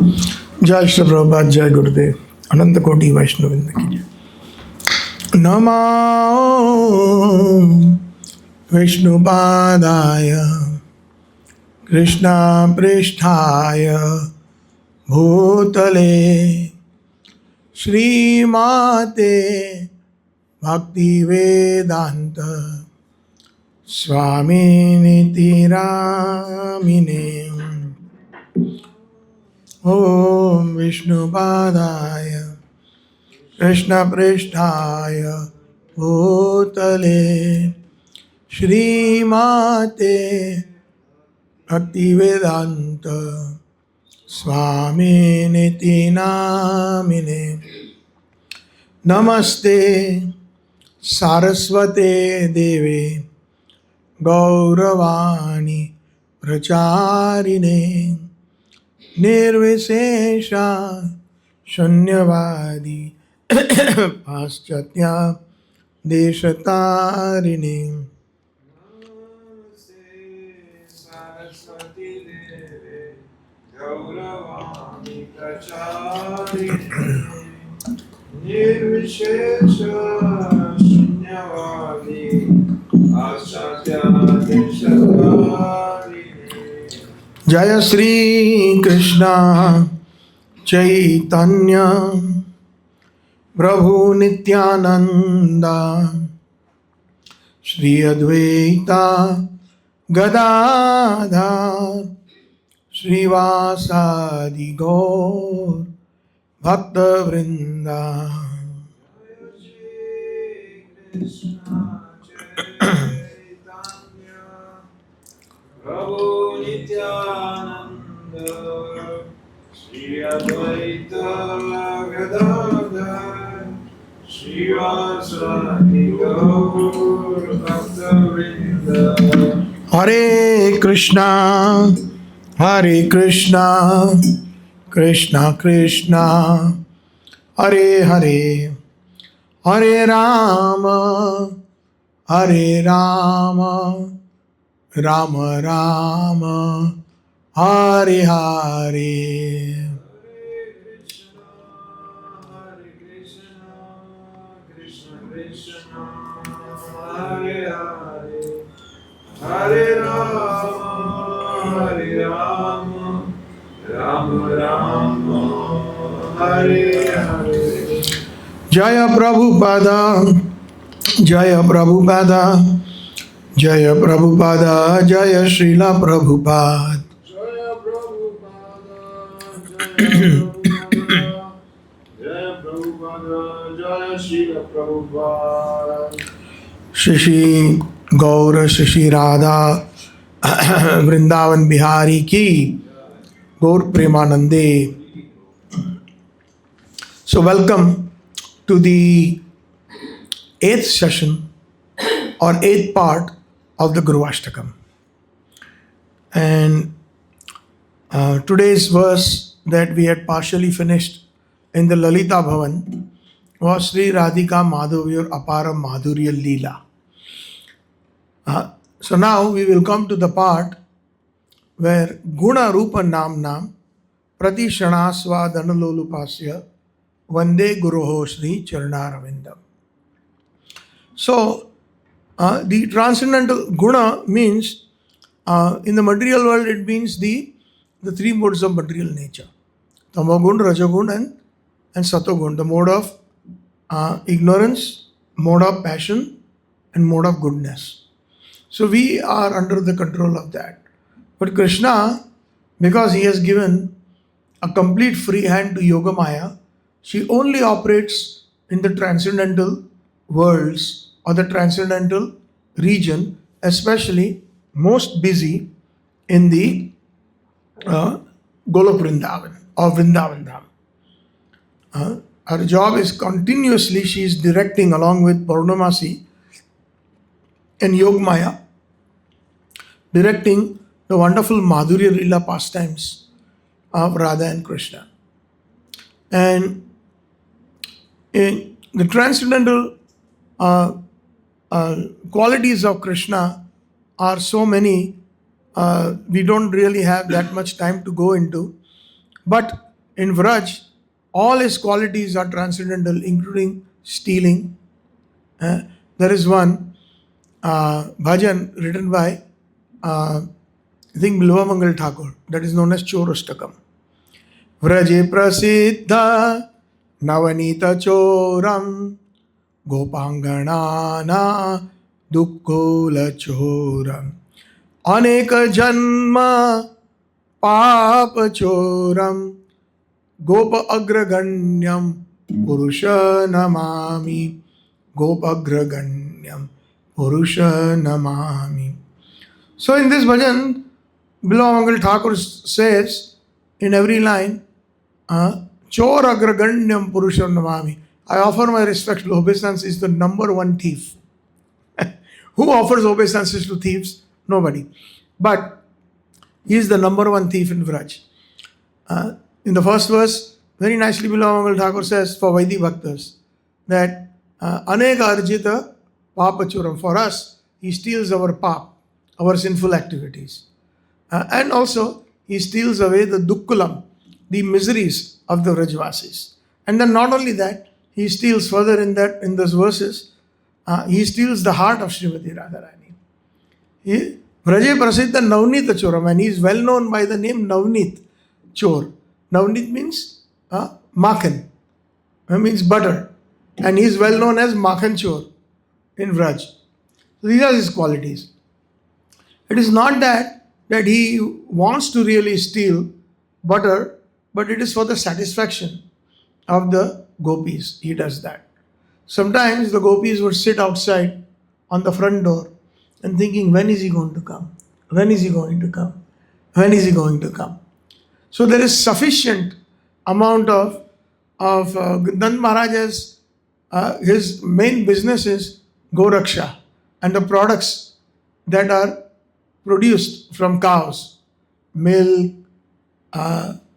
जय श्री प्रभुपाद, जय गुरुदेव, अनंत कोटि वैष्णववृंद की जय। नमो विष्णुपादाय कृष्ण पृष्ठाय भूतले श्रीमाते भक्ति वेदांत स्वामिनिति नामिने। ओम विष्णुपादाय कृष्णपृष्ठाय भूतले श्रीमाते भक्तिवेदांत स्वामिनिति नामिने। नमस्ते सारस्वते देवे गौरवाणी प्रचारिणे निर्विशेषा शून्यवादी पाश्चात्य देशतारिणे। सरस्वती देवे गौरवाणी प्रचारिणे निर्विशेष शून्यवादी पाश्चात्य देशतारिणे। जय श्री कृष्ण चैतन्य प्रभु नित्यानंद श्री अद्वैता गदाधर श्रीवासादि गौर भक्तवृंदा। प्रभु नित्यानंद श्री अद्वैत गदाधर श्रीवासादि गौर भक्तवृंद। हरे कृष्णा कृष्णा कृष्णा हरे हरे, हरे राम राम राम हरे हरे। कृष्ण कृष्ण हरे हरे, हरे राम राम राम हरे हरे। जय प्रभुपादा, जय प्रभुपादा, जय प्रभुपादा, जय श्रीला प्रभुपाद। जय प्रभुपादा, जय प्रभुपादा, जय श्रील प्रभुपाद। श्री गौर श्री राधा वृंदावन बिहारी की गौर प्रेमानंदे। So welcome to the 8th session or 8th part of the Guruvashtakam. And today's verse that we had partially finished in the Lalita Bhavan was Sri Radhika Madhavya Apara Madhurya Leela. So now we will come to the part where Guna Rupa Nam Nam Prati Shanasva Dhanalolupasya Vande Guruho Sri Charanaravindam. So the transcendental guna means in the material world it means the three modes of material nature: Tamagun, Rajagun and Satogun, the mode of ignorance, mode of passion and mode of goodness. So we are under the control of that. But Krishna, because he has given a complete free hand to Yogamaya, she only operates in the transcendental worlds or the transcendental region, especially most busy in the Golok Vrindavan or Vrindavan Dham. Her job is continuously, she is directing along with Purnamasi and Yogamaya, directing the wonderful Madhurya Leela pastimes of Radha and Krishna. And in the transcendental qualities of Krishna are so many, we don't really have that much time to go into. But in Vraj, all his qualities are transcendental, including stealing. There is one bhajan written by, I think, Bilvamangal Thakur, that is known as Chorashtakam. Vraje prasiddha navanita choram गोपांगणाना दुःखोल चोरम अनेक जन्म पाप चोरम गोप अग्रगण्यम पुरुष नमामि गोप अग्रगण्यम पुरुष Namami. So in this bhajan, Bilvamangal Thakur says in every line, Chor agraganyam purusha namami. I offer my respectful obeisances to the number one thief. Who offers obeisances to thieves? Nobody. But he is the number one thief in Vraj. In the first verse, very nicely Bilvamangal Thakur says for Vaidhi Bhaktas that Aneka Arjita Papachuram. For us, he steals our pap, our sinful activities. And also, he steals away the dukkulam, the miseries of the Vrajvasis. And then not only that, he steals further in those verses, he steals the heart of Srimati Radharani. Vraje Prasiddha Navnita Choram, and he is well known by the name Navnit Chor. Navnit means Makhan, means butter, and he is well known as Makhan Chor in Vraj. So these are his qualities. It is not that he wants to really steal butter, but it is for the satisfaction of the gopis. He does that. Sometimes the gopis would sit outside on the front door and thinking, when is he going to come? When is he going to come? When is he going to come? So there is sufficient amount of Nand Maharaj's, his main business is Goraksha and the products that are produced from cows, milk,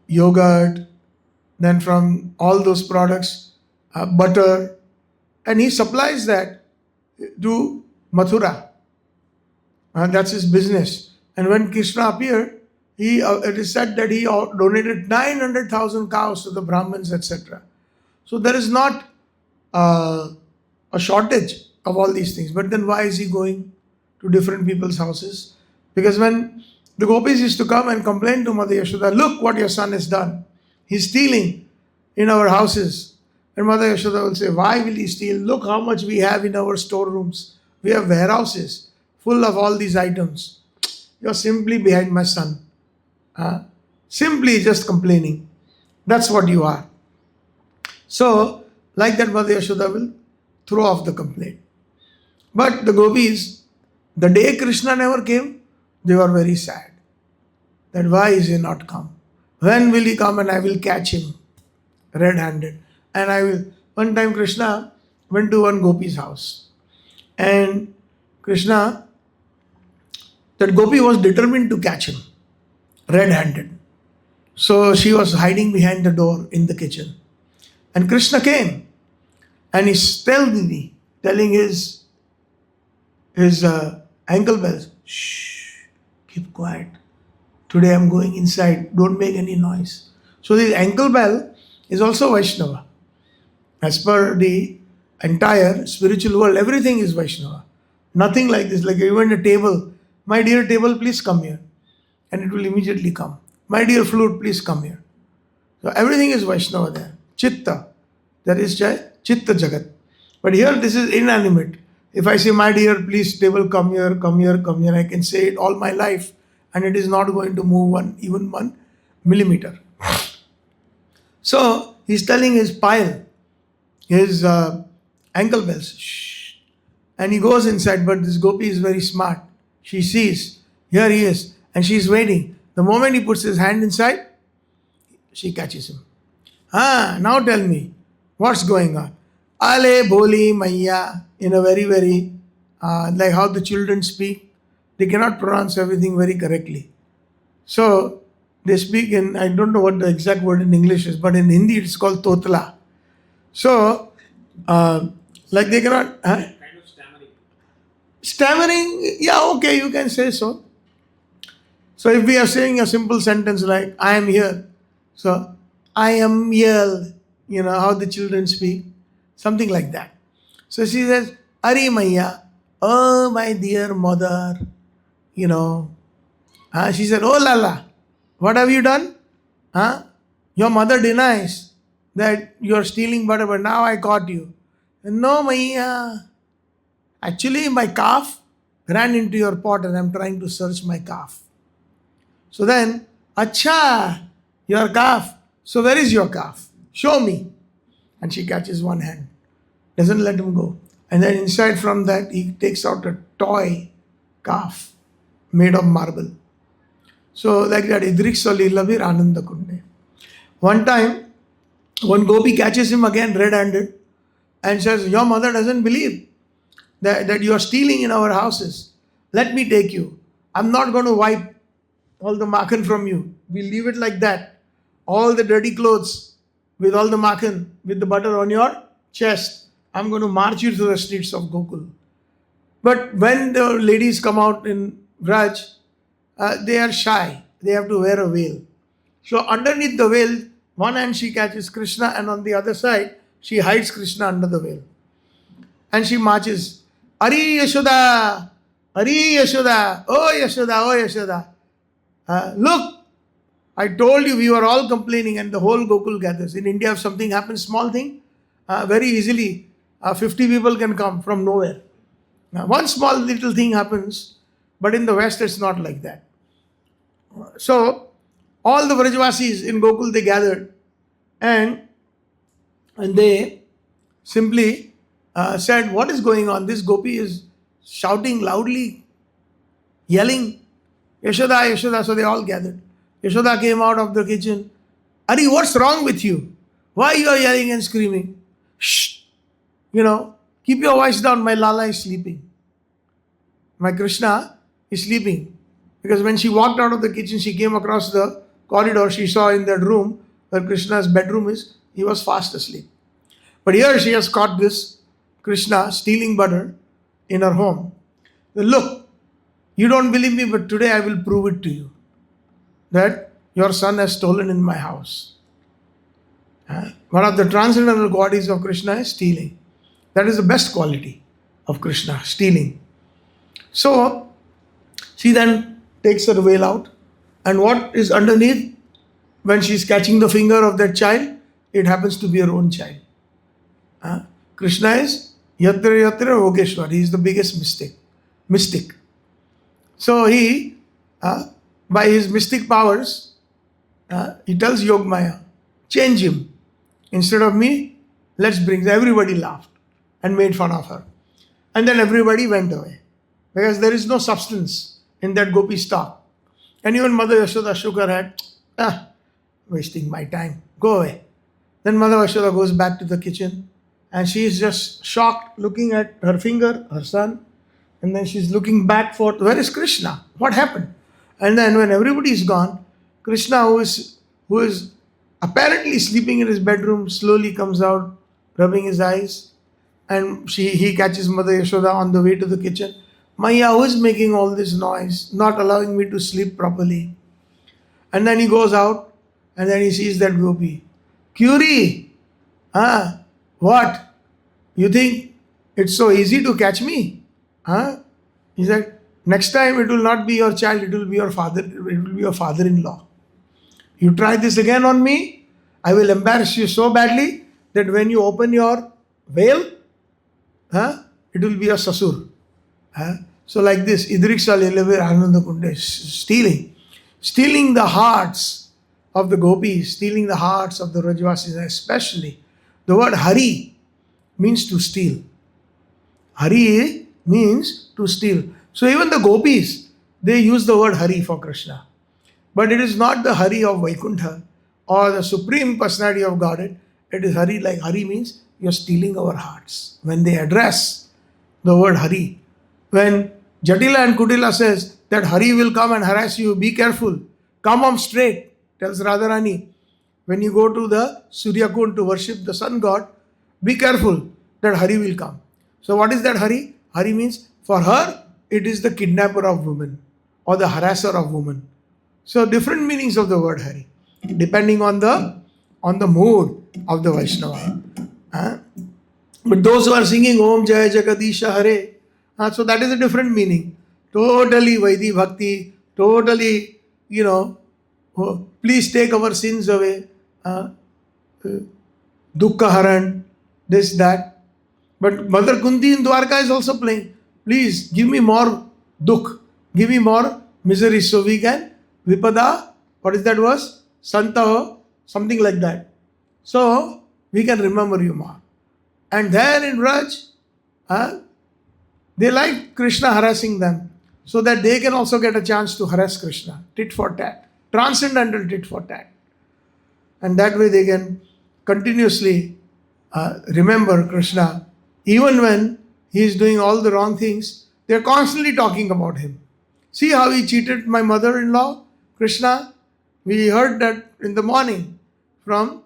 yogurt, then from all those products, butter, and he supplies that to Mathura. That's his business. And when Krishna appeared, it is said that he donated 900,000 cows to the Brahmins, etc. So there is not a shortage of all these things. But then why is he going to different people's houses? Because when the gopis used to come and complain to Mother Yashoda, look what your son has done. He's stealing in our houses. And Mother Yashoda will say, why will he steal? Look how much we have in our storerooms. We have warehouses full of all these items. You're simply behind my son. Simply just complaining. That's what you are. So, like that, Mother Yashoda will throw off the complaint. But the gopis, the day Krishna never came, they were very sad. That why is he not come? When will he come and I will catch him red-handed? And I will. One time Krishna went to one gopi's house. And Krishna, that gopi was determined to catch him red-handed. So she was hiding behind the door in the kitchen. And Krishna came and he stealthily telling his ankle bells, shh, keep quiet. Today I'm going inside, don't make any noise. So this ankle bell is also Vaishnava. As per the entire spiritual world, everything is Vaishnava. Nothing like this, like even a table. My dear table, please come here. And it will immediately come. My dear flute, please come here. So everything is Vaishnava there. Chitta, that is Chitta Jagat. But here this is inanimate. If I say, my dear, please table, come here, come here, come here, I can say it all my life and it is not going to move even 1 millimeter. So he's telling his pile, his ankle bells, shh. And he goes inside, but this gopi is very smart. She sees, here he is, and she's waiting. The moment he puts his hand inside, she catches him. Now tell me, what's going on? Ale boli maiya, in a very, very, like how the children speak, they cannot pronounce everything very correctly. So they speak in, I don't know what the exact word in English is, but in Hindi it's called totla. So, like they cannot... Kind of stammering. Stammering, yeah, okay, you can say so. So if we are saying a simple sentence like, I am here. So, I am yell, how the children speak, something like that. So she says, Are Maya, oh my dear mother, you know. She said, Oh Lala, what have you done? Huh? Your mother denies that you are stealing butter, but now I caught you. No, Maya. Actually, my calf ran into your pot and I'm trying to search my calf. So then, Acha, your calf. So where is your calf? Show me. And she catches one hand, doesn't let him go. And then inside from that, he takes out a toy calf made of marble. So like that, Idriksa Leelavir Ananda Kunde. One time, one gopi catches him again red-handed and says, Your mother doesn't believe that you are stealing in our houses. Let me take you. I'm not going to wipe all the makhan from you. We leave it like that. All the dirty clothes with all the makhan, with the butter on your chest. I'm going to march you through the streets of Gokul. But when the ladies come out in Vraj, they are shy. They have to wear a veil. So underneath the veil, one hand she catches Krishna and on the other side, she hides Krishna under the veil. And she marches, Ari Yashoda, Ari Yashoda, oh Yashoda, oh Yashoda. Look, I told you we were all complaining and the whole Gokul gathers. In India, if something happens, small thing, very easily 50 people can come from nowhere. Now, one small little thing happens, but in the West it's not like that. So, all the Vrajvasis in Gokul, they gathered and they simply said, What is going on? This gopi is shouting loudly, yelling, Yashoda, Yashoda. So they all gathered. Yashoda came out of the kitchen. Ari, what's wrong with you? Why you are yelling and screaming? Shh! Keep your voice down. My Lala is sleeping. My Krishna is sleeping. Because when she walked out of the kitchen, she came across the corridor. She saw in that room where Krishna's bedroom is, he was fast asleep. But here she has caught this Krishna stealing butter in her home. Look, you don't believe me, but today I will prove it to you that your son has stolen in my house. One of the transcendental qualities of Krishna is stealing. That is the best quality of Krishna, stealing. So, she then takes her veil out, and what is underneath, when she's catching the finger of that child, it happens to be her own child. Krishna is Yatra Yatra Yogeshwar. He is the biggest mystic. So he, by his mystic powers, he tells Yogmaya, change him. Instead of me, let's bring. Everybody laughed and made fun of her. And then everybody went away. Because there is no substance in that gopi stock. And even Mother Yashoda shook her head. Wasting my time. Go away. Then Mother Yashoda goes back to the kitchen. And she is just shocked, looking at her finger, her son. And then she's looking back for, where is Krishna? What happened? And then when everybody is gone, Krishna, who is apparently sleeping in his bedroom, slowly comes out, rubbing his eyes. And he catches Mother Yashoda on the way to the kitchen. Maya, who is making all this noise, not allowing me to sleep properly? And then he goes out, and then he sees that gopi. Curie, what? You think it's so easy to catch me? He said, next time it will not be your child, it will be your father, it will be your father-in-law. You try this again on me, I will embarrass you so badly that when you open your veil, it will be a sasur. So like this, Idriksa Leelavir Ananda Kunde, stealing the hearts of the gopis, stealing the hearts of the Rajvasis, especially. The word Hari means to steal. Hari means to steal. So even the gopis, they use the word Hari for Krishna. But it is not the Hari of Vaikuntha or the Supreme Personality of Godhead. It is Hari, like Hari means you are stealing our hearts. When they address the word Hari, when Jatila and Kutila says that Hari will come and harass you, be careful, come on straight, tells Radharani. When you go to the Surya Kund to worship the sun god, be careful that Hari will come. So what is that Hari? Hari means for her, it is the kidnapper of women or the harasser of women. So different meanings of the word Hari, depending on the on the mood of the Vaishnava. But those who are singing Om Jaya Jagadisha Hare, so that is a different meaning. Totally Vaidhi Bhakti, totally, please take our sins away. Dukkha Haran, this, that. But Mother Kunti in Dwarka is also playing. Please give me more dukh, give me more misery, so we can vipada, what is that verse? Santaho, something like that. So we can remember you more. And there in Raj, they like Krishna harassing them, so that they can also get a chance to harass Krishna, tit for tat, transcendental tit for tat. And that way they can continuously remember Krishna. Even when he is doing all the wrong things, they are constantly talking about him. See how he cheated my mother-in-law, Krishna. We heard that in the morning from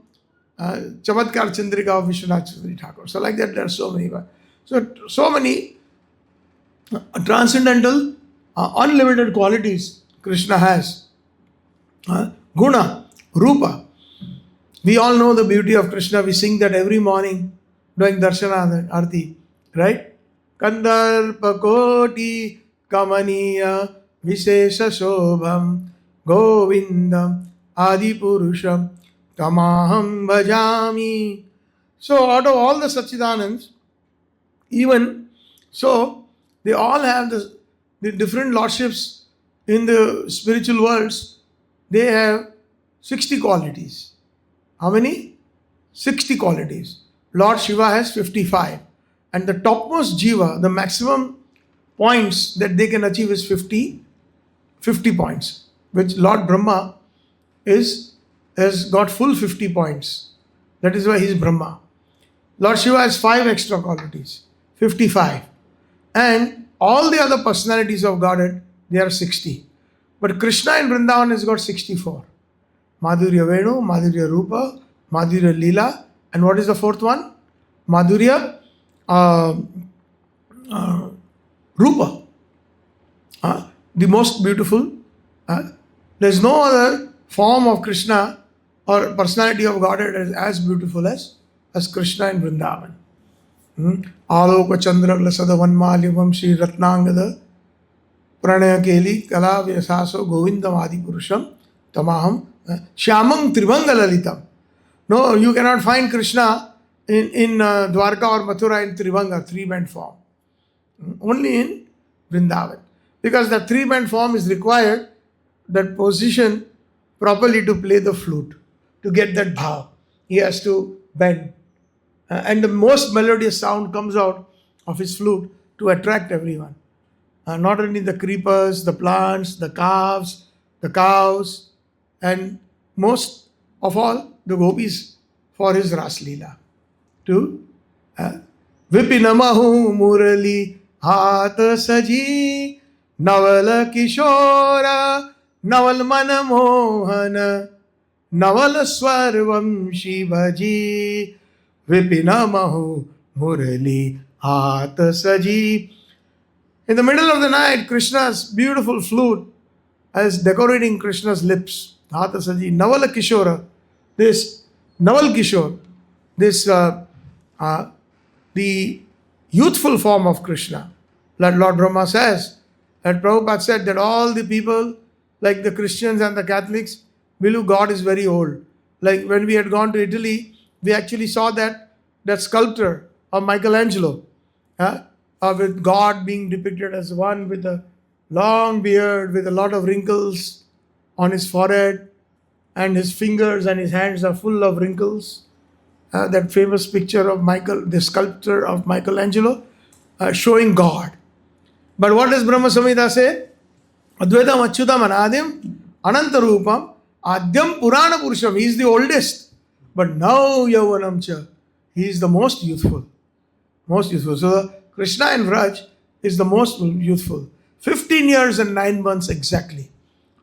Chamatkar Chandrika of Vishwanath Chaudhary Thakur. So like that, there are so many. So many transcendental, unlimited qualities Krishna has. Guna, Rupa. We all know the beauty of Krishna. We sing that every morning during Darshana Arti, right? Kandarpa Koti Kamaniya Vishesha Shobham Govindam Adi Purusham Tamaham Bhajami. So out of all the Satchidanands, even so, they all have the different lordships in the spiritual worlds. They have 60 qualities. How many? 60 qualities. Lord Shiva has 55. And the topmost Jiva, the maximum points that they can achieve is 50 points. Which Lord Brahma has got full 50 points. That is why he is Brahma. Lord Shiva has 5 extra qualities. 55. And all the other personalities of Godhead, they are 60. But Krishna in Vrindavan has got 64. Madhurya Venu, Madhurya Rupa, Madhurya Leela, and what is the fourth one? Madhurya Rupa. The most beautiful. There is no other form of Krishna or personality of Godhead as beautiful as Krishna in Vrindavan. Aloka Chandra Glasada Vanmalyam Shri Ratnangada Pranaya Keli Kala Vyasaso Govindam Adi Purusham Tamaham Shyamam Tribhanga Lalitam. No, you cannot find Krishna in Dwarka or Mathura in Tribhanga, 3-band form. Only in Vrindavan. Because the 3-band form is required, that position properly to play the flute, to get that bhav. He has to bend. And the most melodious sound comes out of his flute to attract everyone. Not only the creepers, the plants, the calves, the cows, and most of all, the gopis for his Ras Leela. To Vipinamahu Murali Hata Saji Navala Kishora Naval Manamohana Navala Swarvam Shivaji Vipinamahu Murali Hata Saji. In the middle of the night, Krishna's beautiful flute is decorating Krishna's lips. Hata Saji, Navala Kishora. This Naval Kishore, this the youthful form of Krishna. Lord Brahma says, that Prabhupada said that all the people, like the Christians and the Catholics, believe God is very old. Like when we had gone to Italy, we actually saw that sculpture of Michelangelo, with God being depicted as one with a long beard, with a lot of wrinkles on his forehead, and his fingers and his hands are full of wrinkles. That famous picture of the sculpture of Michelangelo, showing God. But what does Brahma Samhita say? Advaitam Achyutam Anadim Anantarupam Adyam Purana Purusham. He is the oldest. But now Yavanam Cha. He is the most youthful. Most youthful. So Krishna in Vraj is the most youthful. 15 years and 9 months exactly.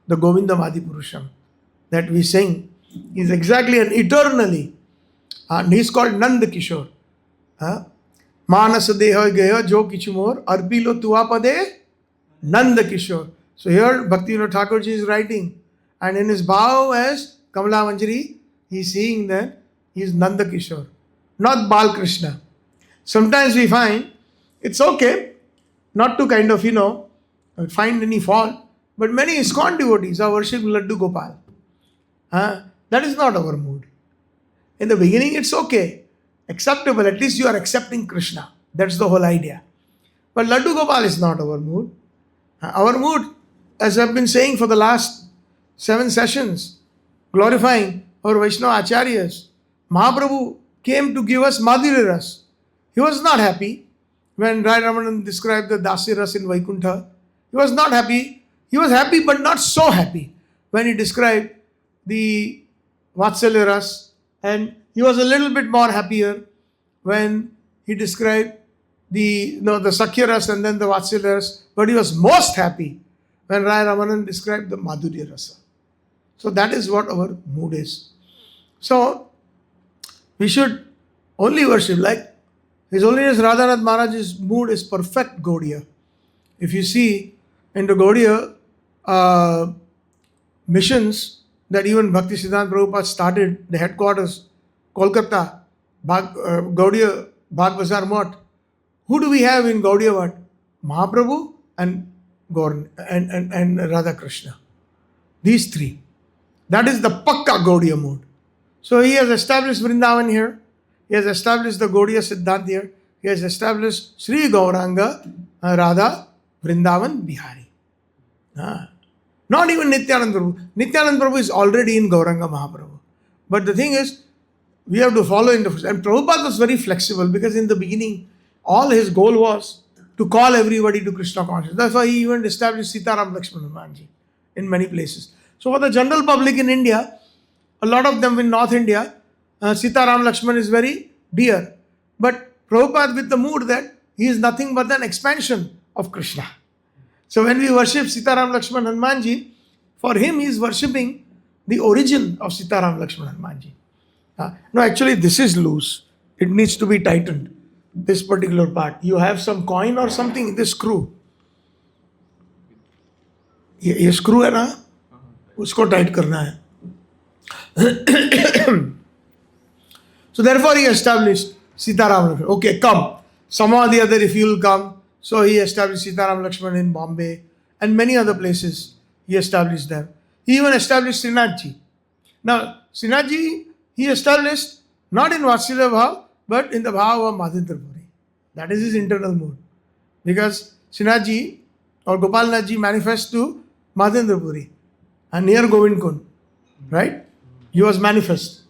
The Govindam Adi Purusham that we sing is exactly and eternally. And he is called Nanda Kishore. Manasa Deha Gaya Jo Kichumor Arpilo Tuapade Nanda Kishore. So here Bhaktivinoda Thakurji is writing, and in his bow as Kamala Manjari, He's seeing that he's Nanda Kishore, not Bal Krishna. Sometimes we find it's okay not to kind of, find any fault, but many ISKCON devotees are worshipping Laddu Gopal. That is not our mood. In the beginning, it's okay, acceptable. At least you are accepting Krishna. That's the whole idea. But Laddu Gopal is not our mood. Our mood, as I've been saying for the last 7 sessions, glorifying our Vaishnava Acharyas. Mahaprabhu came to give us Madhurya Ras. He was not happy when Rai Ramanan described the Dasi Ras in Vaikuntha. He was not happy. He was happy but not so happy when he described the Vatsalya Ras. And he was a little bit more happier when he described the Sakhya Ras and then the Vatsalya Ras. But he was most happy when Rai Ramanan described the Madhurya Rasa. So that is what our mood is. So we should only worship like His Holiness Radhanath Maharaj's mood is perfect Gaudiya. If you see in the Gaudiya missions that even Bhakti Siddhanta Prabhupada started, the headquarters, Kolkata, Gaudiya Bhag Bazar Mott. Who do we have in Gaudiya Mott? Mahaprabhu and Radha Krishna. These three. That is the Pakka Gaudiya mood. So he has established Vrindavan here. He has established the Gaudiya Siddhant here. He has established Sri Gauranga Radha Vrindavan Bihari. Not even Nityananda Prabhu. Nityananda Prabhu is already in Gauranga Mahaprabhu. But the thing is, we have to follow in the footsteps. And Prabhupada was very flexible because in the beginning, all his goal was to call everybody to Krishna consciousness. That's why he even established Sitaram Lakshman Hanumanji in many places. So for the general public in India, a lot of them in North India, Sitaram Lakshman is very dear. But Prabhupada with the mood that he is nothing but an expansion of Krishna. So when we worship Sitaram Lakshman Hanumanji, for him he is worshipping the origin of Sitaram Lakshman Hanumanji. No, actually this is loose. It needs to be tightened. This particular part. You have some coin or something, this screw. ये screw है ना, उसको tight करना है. So therefore he established Sitaram Lakshman. Okay, come. Somehow or the other if you will come. So he established Sitaram Lakshman in Bombay and many other places. He established them. He even established Srinathji. Now, Srinathji, he established not in Vatsalya Bhav, but in the Bhav of Madhindra Puri. That is his internal mood. Because Srinathji or Gopalnathji manifests to Madhindra Puri and near Govind Kund. Right? He was manifest.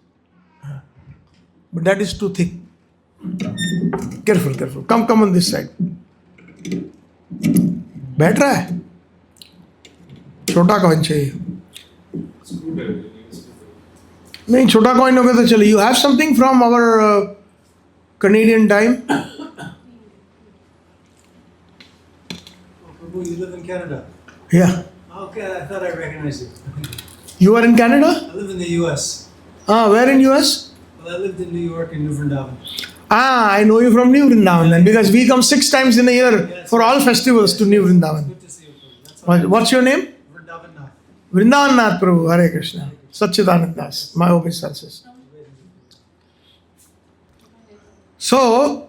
But that is too thick. Careful, careful. Come on this side. बैठ रहा है छोटा coin चाहिए नहीं छोटा coin होगा तो चलिए. You have something from our Canadian time? Prabhu, you live in Canada? Yeah. Okay, I thought I recognized you. You are in Canada? I live in the US. Where in US? Well, I lived in New York and New Vrindavan. I know you from New Vrindavan then because we come 6 times in a year for all festivals to New Vrindavan. Good to see you, Prabhu. That's all. What's your name? Vrindavan Nath. Vrindavan Nath Prabhu, Hare Krishna. Satchitananda Das, my obeisances. So,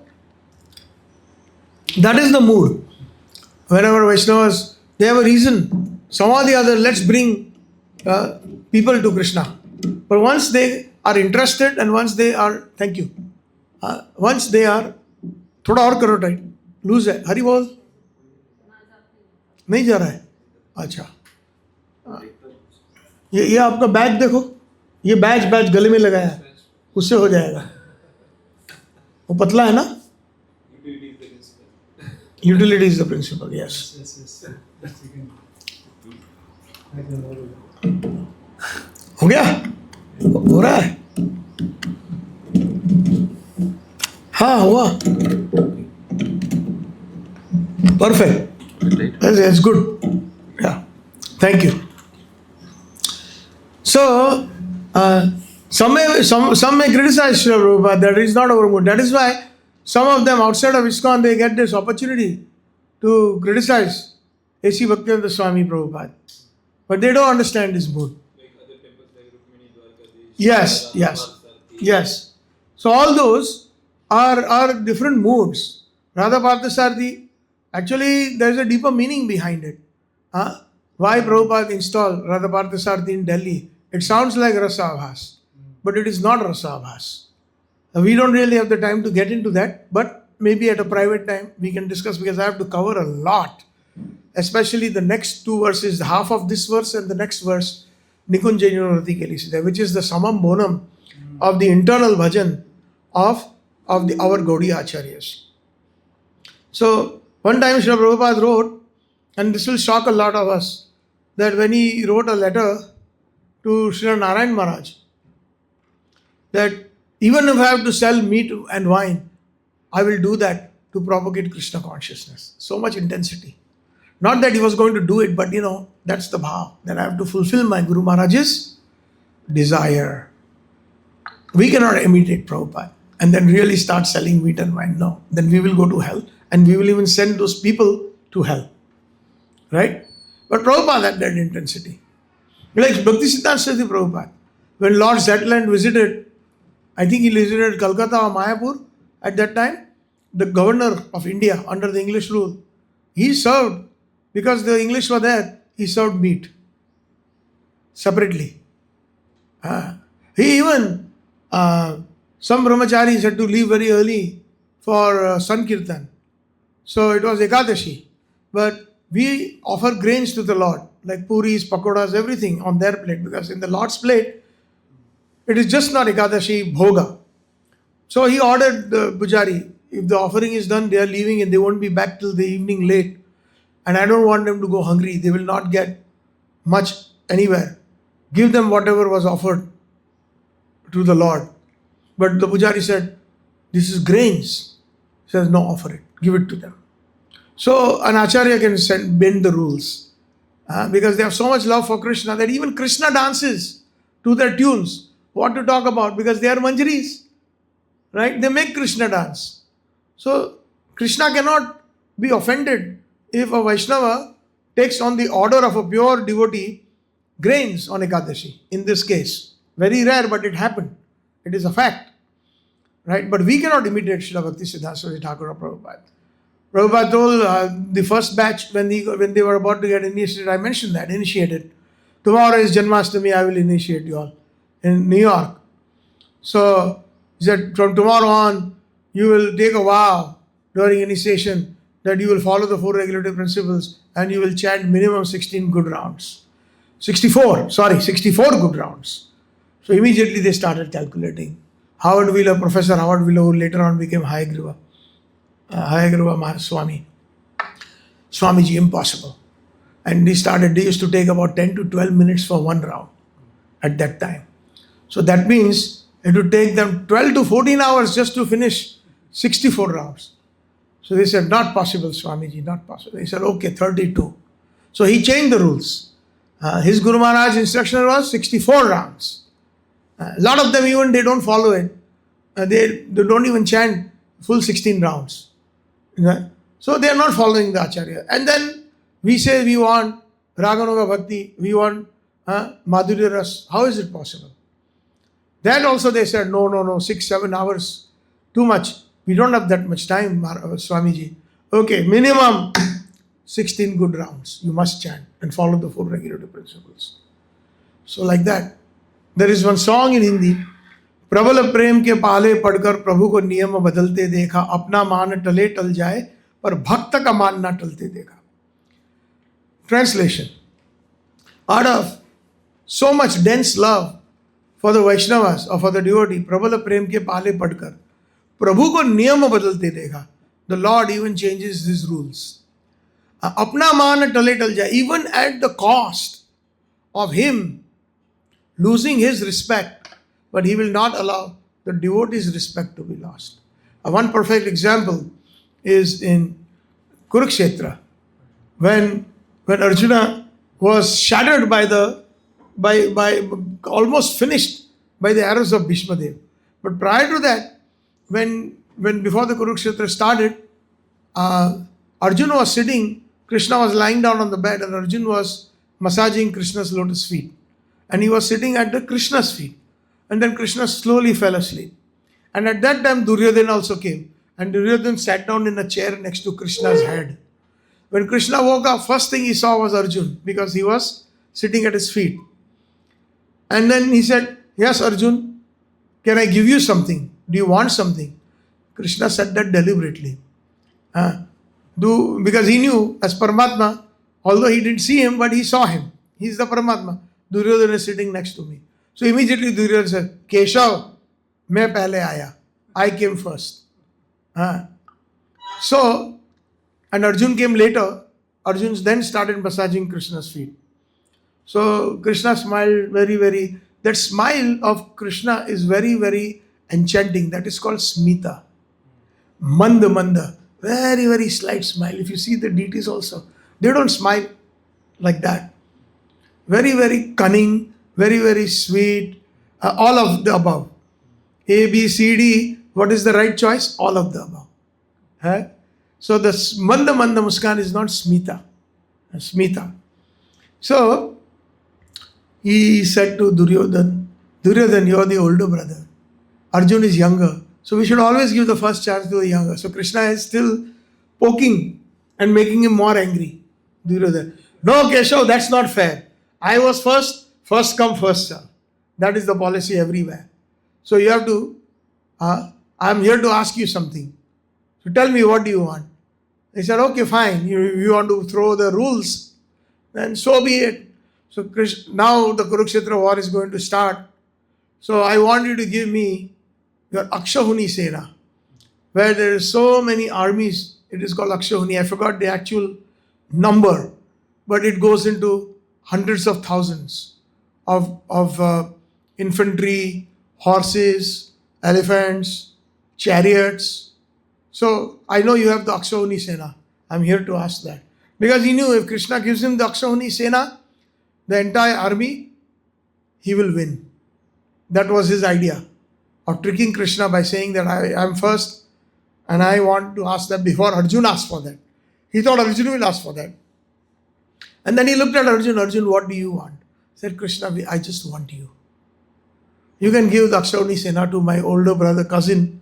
that is the mood. Whenever Vaishnavas, they have a reason. Somehow or the other, let's bring people to Krishna. But once they are interested and once they are, thank you. Once they are, थोड़ा और करो tight, loose है, हरी बोल नहीं जा रहा है. अच्छा, ये आपका बैग देखो, ये बैच गले में लगाया है, उससे हो जाएगा. वो पतला है ना? Utility is the principle, yes. Yes. हो गया? हो रहा है? हाँ हुआ. Perfect. That's good. Yeah. Thank you. So, some may criticize Srila Prabhupada. That is not our mood. That is why some of them outside of ISKCON, they get this opportunity to criticize HG Bhakti Charu Swami Prabhupada. But they don't understand his mood. Like other temples like Rukmini, Dwarkadish, Yes, yes, yes. So all those are different moods. Radha Parthasarthi, actually there is a deeper meaning behind it. Huh? Why Prabhupada installed Radha Parthasarthi in Delhi? It sounds like Rasabhas, but it is not Rasabhas. We don't really have the time to get into that, but maybe at a private time we can discuss, because I have to cover a lot, especially the next two verses, half of this verse and the next verse, Nikunjayunurati Kelisida, which is the summum bonum of the internal bhajan of our Gaudiya Acharyas. So one time Srila Prabhupada wrote, and this will shock a lot of us, that when he wrote a letter to Srila Narayan Maharaj, that even if I have to sell meat and wine, I will do that to propagate Krishna consciousness. So much intensity. Not that he was going to do it, but that's the bhav, that I have to fulfill my Guru Maharaj's desire. We cannot imitate Prabhupada and then really start selling meat and wine. No, then we will go to hell, and we will even send those people to hell. Right? But Prabhupada had that intensity. Like Bhakti Siddhanta Prabhupada, when Lord Zetland visited, I think he visited Calcutta or Mayapur at that time, the governor of India under the English rule, he served, because the English were there, he served meat separately. He even, some brahmacharis had to leave very early for Sankirtan. So it was Ekadashi. But we offer grains to the Lord, like puris, pakoras, everything on their plate, because in the Lord's plate, it is just not Ekadashi bhoga. So he ordered the pujari, if the offering is done, they are leaving and they won't be back till the evening late. And I don't want them to go hungry. They will not get much anywhere. Give them whatever was offered to the Lord. But the pujari said, this is grains. He says, no, offer it. Give it to them. So an acharya can bend the rules. Because they have so much love for Krishna that even Krishna dances to their tunes. What to talk about? Because they are manjaris. Right? They make Krishna dance. So Krishna cannot be offended if a Vaishnava takes on the order of a pure devotee grains on Ekadashi, in this case. Very rare, but it happened. It is a fact. Right? But we cannot imitate Srila Bhakti Siddhanta Saraswati Thakur or Prabhupada. Prabhupada told the first batch when they were about to get initiated, I mentioned that, initiated. Tomorrow is Janmashtami, I will initiate you all in New York. So he said, from tomorrow on, you will take a vow during initiation that you will follow the 4 regulative principles and you will chant minimum 16 good rounds. 64 good rounds. So immediately they started calculating. Professor Howard Wheeler, who later on became Hayagriva Swami. Swamiji, impossible. And they used to take about 10 to 12 minutes for one round at that time. So that means it would take them 12 to 14 hours just to finish 64 rounds. So they said, not possible, Swamiji, not possible. He said, okay, 32. So he changed the rules. His Guru Maharaj's instruction was 64 rounds. A lot of them even, they don't follow it. They don't even chant full 16 rounds. So they are not following the Acharya. And then we say we want Raganuga Bhakti, we want Madhurya Ras. How is it possible? That also they said, no, 6-7 hours, too much. We don't have that much time, Swamiji. Okay, minimum 16 good rounds. You must chant and follow the 4 regulative principles. So like that. There is one song in Hindi. प्रबल प्रेम के पाले पढ़कर प्रभु को नियम बदलते देखा, अपना मान टले टल जाए पर भक्त का मान ना टलते देखा. Translation. Out of so much dense love for the Vaishnavas or for the devotee, प्रबल प्रेम के पाले पढ़कर प्रभु को नियम बदलते देखा. The Lord even changes his rules. अपना मान टले टल जाए, even at the cost of him losing his respect, but he will not allow the devotee's respect to be lost. One perfect example is in Kurukshetra, when Arjuna was shattered by almost finished by the arrows of Bhishmadev. But prior to that, when before the Kurukshetra started, Arjuna was sitting, Krishna was lying down on the bed, and Arjuna was massaging Krishna's lotus feet. And he was sitting at the Krishna's feet. And then Krishna slowly fell asleep. And at that time Duryodhana also came. And Duryodhana sat down in a chair next to Krishna's head. When Krishna woke up, first thing he saw was Arjun, because he was sitting at his feet. And then he said, "Yes, Arjun, can I give you something? Do you want something?" Krishna said that deliberately. Because he knew, as Paramatma, although he didn't see him, but he saw him. He's the Paramatma. Duryodhana is sitting next to me. So immediately Duryodhana said, "Keshav, main pehle aaya. I came first." So, and Arjun came later. Arjun then started massaging Krishna's feet. So Krishna smiled very. That smile of Krishna is very enchanting. That is called smita. Manda. Very slight smile. If you see the deities also, they don't smile like that. Very cunning, very sweet. All of the above. A, B, C, D. What is the right choice? All of the above. So the manda muskan is not smita. So he said to Duryodhana, "You're the older brother. Arjun is younger. So we should always give the first chance to the younger." So Krishna is still poking and making him more angry. Duryodhana, "No, Keshav, that's not fair. I was first come, first serve. That is the policy everywhere. So you have to, I'm here to ask you something. So tell me, what do you want?" He said, "Okay, fine. You want to throw the rules, then so be it." So now the Kurukshetra war is going to start. So I want you to give me your Akshahuni Sena, where there is so many armies. It is called Akshahuni. I forgot the actual number, but it goes into hundreds of thousands of infantry, horses, elephants, chariots. So I know you have the Akshahuni Sena. I'm here to ask that. Because he knew if Krishna gives him the Akshahuni Sena, the entire army, he will win. That was his idea of tricking Krishna by saying that I'm first and I want to ask that before Arjun asked for that. He thought Arjun will ask for that. And then he looked at Arjun. "Arjun, what do you want?" He said, "Krishna, I just want you. You can give the Akshahuni Sena to my older brother, cousin,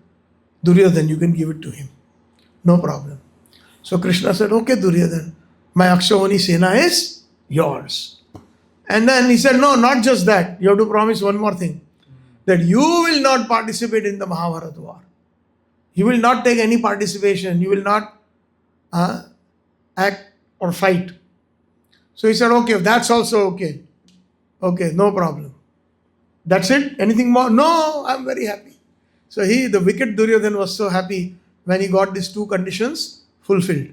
Duryodhana. You can give it to him. No problem." So Krishna said, "Okay, Duryodhana, my Akshahuni Sena is yours." And then he said, "No, not just that. You have to promise one more thing. That you will not participate in the Mahabharata war. You will not take any participation. You will not act or fight." So he said, "Okay, that's also okay. Okay, no problem. That's it? Anything more?" "No, I'm very happy." So the wicked Duryodhana was so happy when he got these two conditions fulfilled.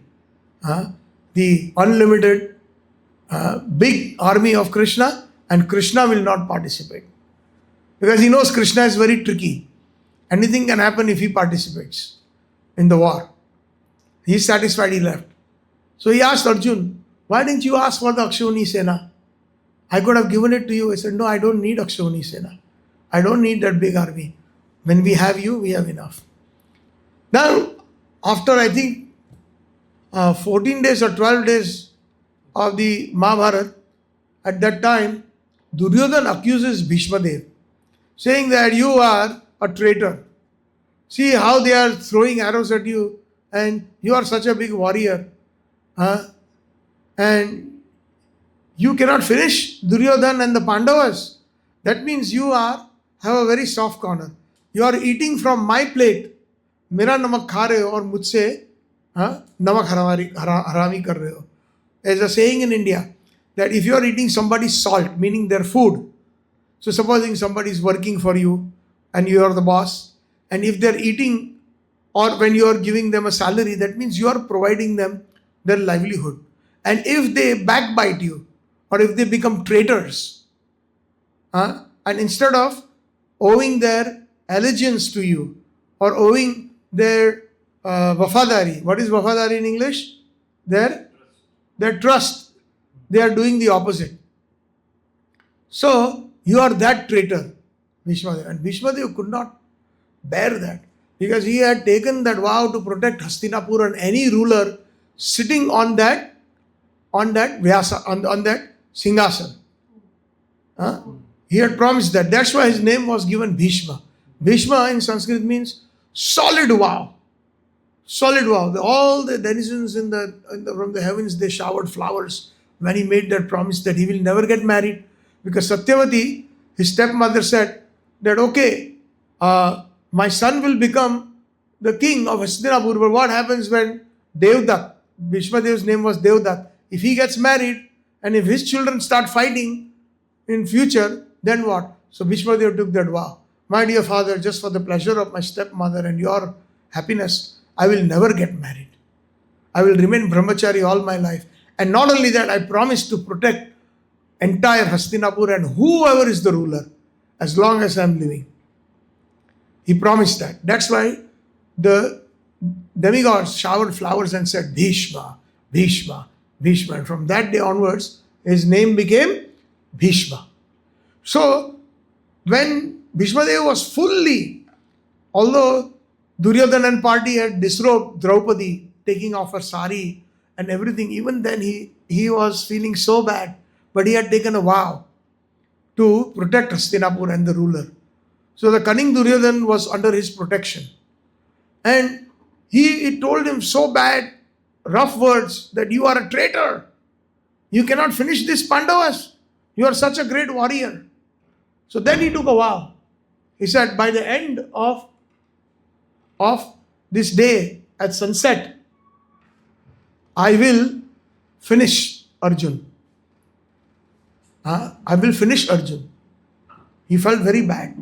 The unlimited big army of Krishna, and Krishna will not participate. Because he knows Krishna is very tricky. Anything can happen if he participates in the war. He's satisfied, he left. So he asked Arjun, "Why didn't you ask for the Akshahuni Sena? I could have given it to you." He said, "No, I don't need Akshahuni Sena. I don't need that big army. When we have you, we have enough." Now, after I think 14 days or 12 days of the Mahabharata, at that time, Duryodhana accuses Bhishmadev, saying that you are a traitor. See how they are throwing arrows at you, and you are such a big warrior. And you cannot finish Duryodhana and the Pandavas. That means you have a very soft corner. You are eating from my plate. Mera namak kha rahe ho aur mujhse namak harami kar rahe ho. There's a saying in India that if you are eating somebody's salt, meaning their food, so supposing somebody is working for you and you are the boss, and if they're eating, or when you are giving them a salary, that means you are providing them their livelihood. And if they backbite you, or if they become traitors, and instead of owing their allegiance to you, or owing their wafadari, what is wafadari in English? Their trust, they are doing the opposite. So you are that traitor, Bhishmadev. And Bhishmadev could not bear that, because he had taken that vow to protect Hastinapur, and any ruler sitting on that Vyasa, on that Singhasan. He had promised that. That's why his name was given Bhishma. Bhishma in Sanskrit means solid vow. Solid vow. All the denizens from the heavens, they showered flowers when he made that promise that he will never get married. Because Satyavati, his stepmother, said that, okay, my son will become the king of Hastinapur. But what happens when Devdutt, Bhishma Dev's name was Devdutt, if he gets married and if his children start fighting in future, then what? So Bhishma Dev took that vow. My dear father, just for the pleasure of my stepmother and your happiness, I will never get married. I will remain brahmachari all my life. And not only that, I promise to protect entire Hastinapur and whoever is the ruler as long as I am living. He promised that. That's why the demigods showered flowers and said, Bhishma, Bhishma, Bhishma. And from that day onwards, his name became Bhishma. So, when Bhishma Dev was fully, although Duryodhana and party had disrobed Draupadi, taking off her sari and everything, even then he was feeling so bad. But he had taken a vow to protect Hastinapur and the ruler. So the cunning Duryodhana was under his protection. And he told him so bad, rough words, that you are a traitor. You cannot finish this Pandavas. You are such a great warrior. So then he took a vow. He said, by the end of this day at sunset, I will finish Arjun. I will finish Arjun. He felt very bad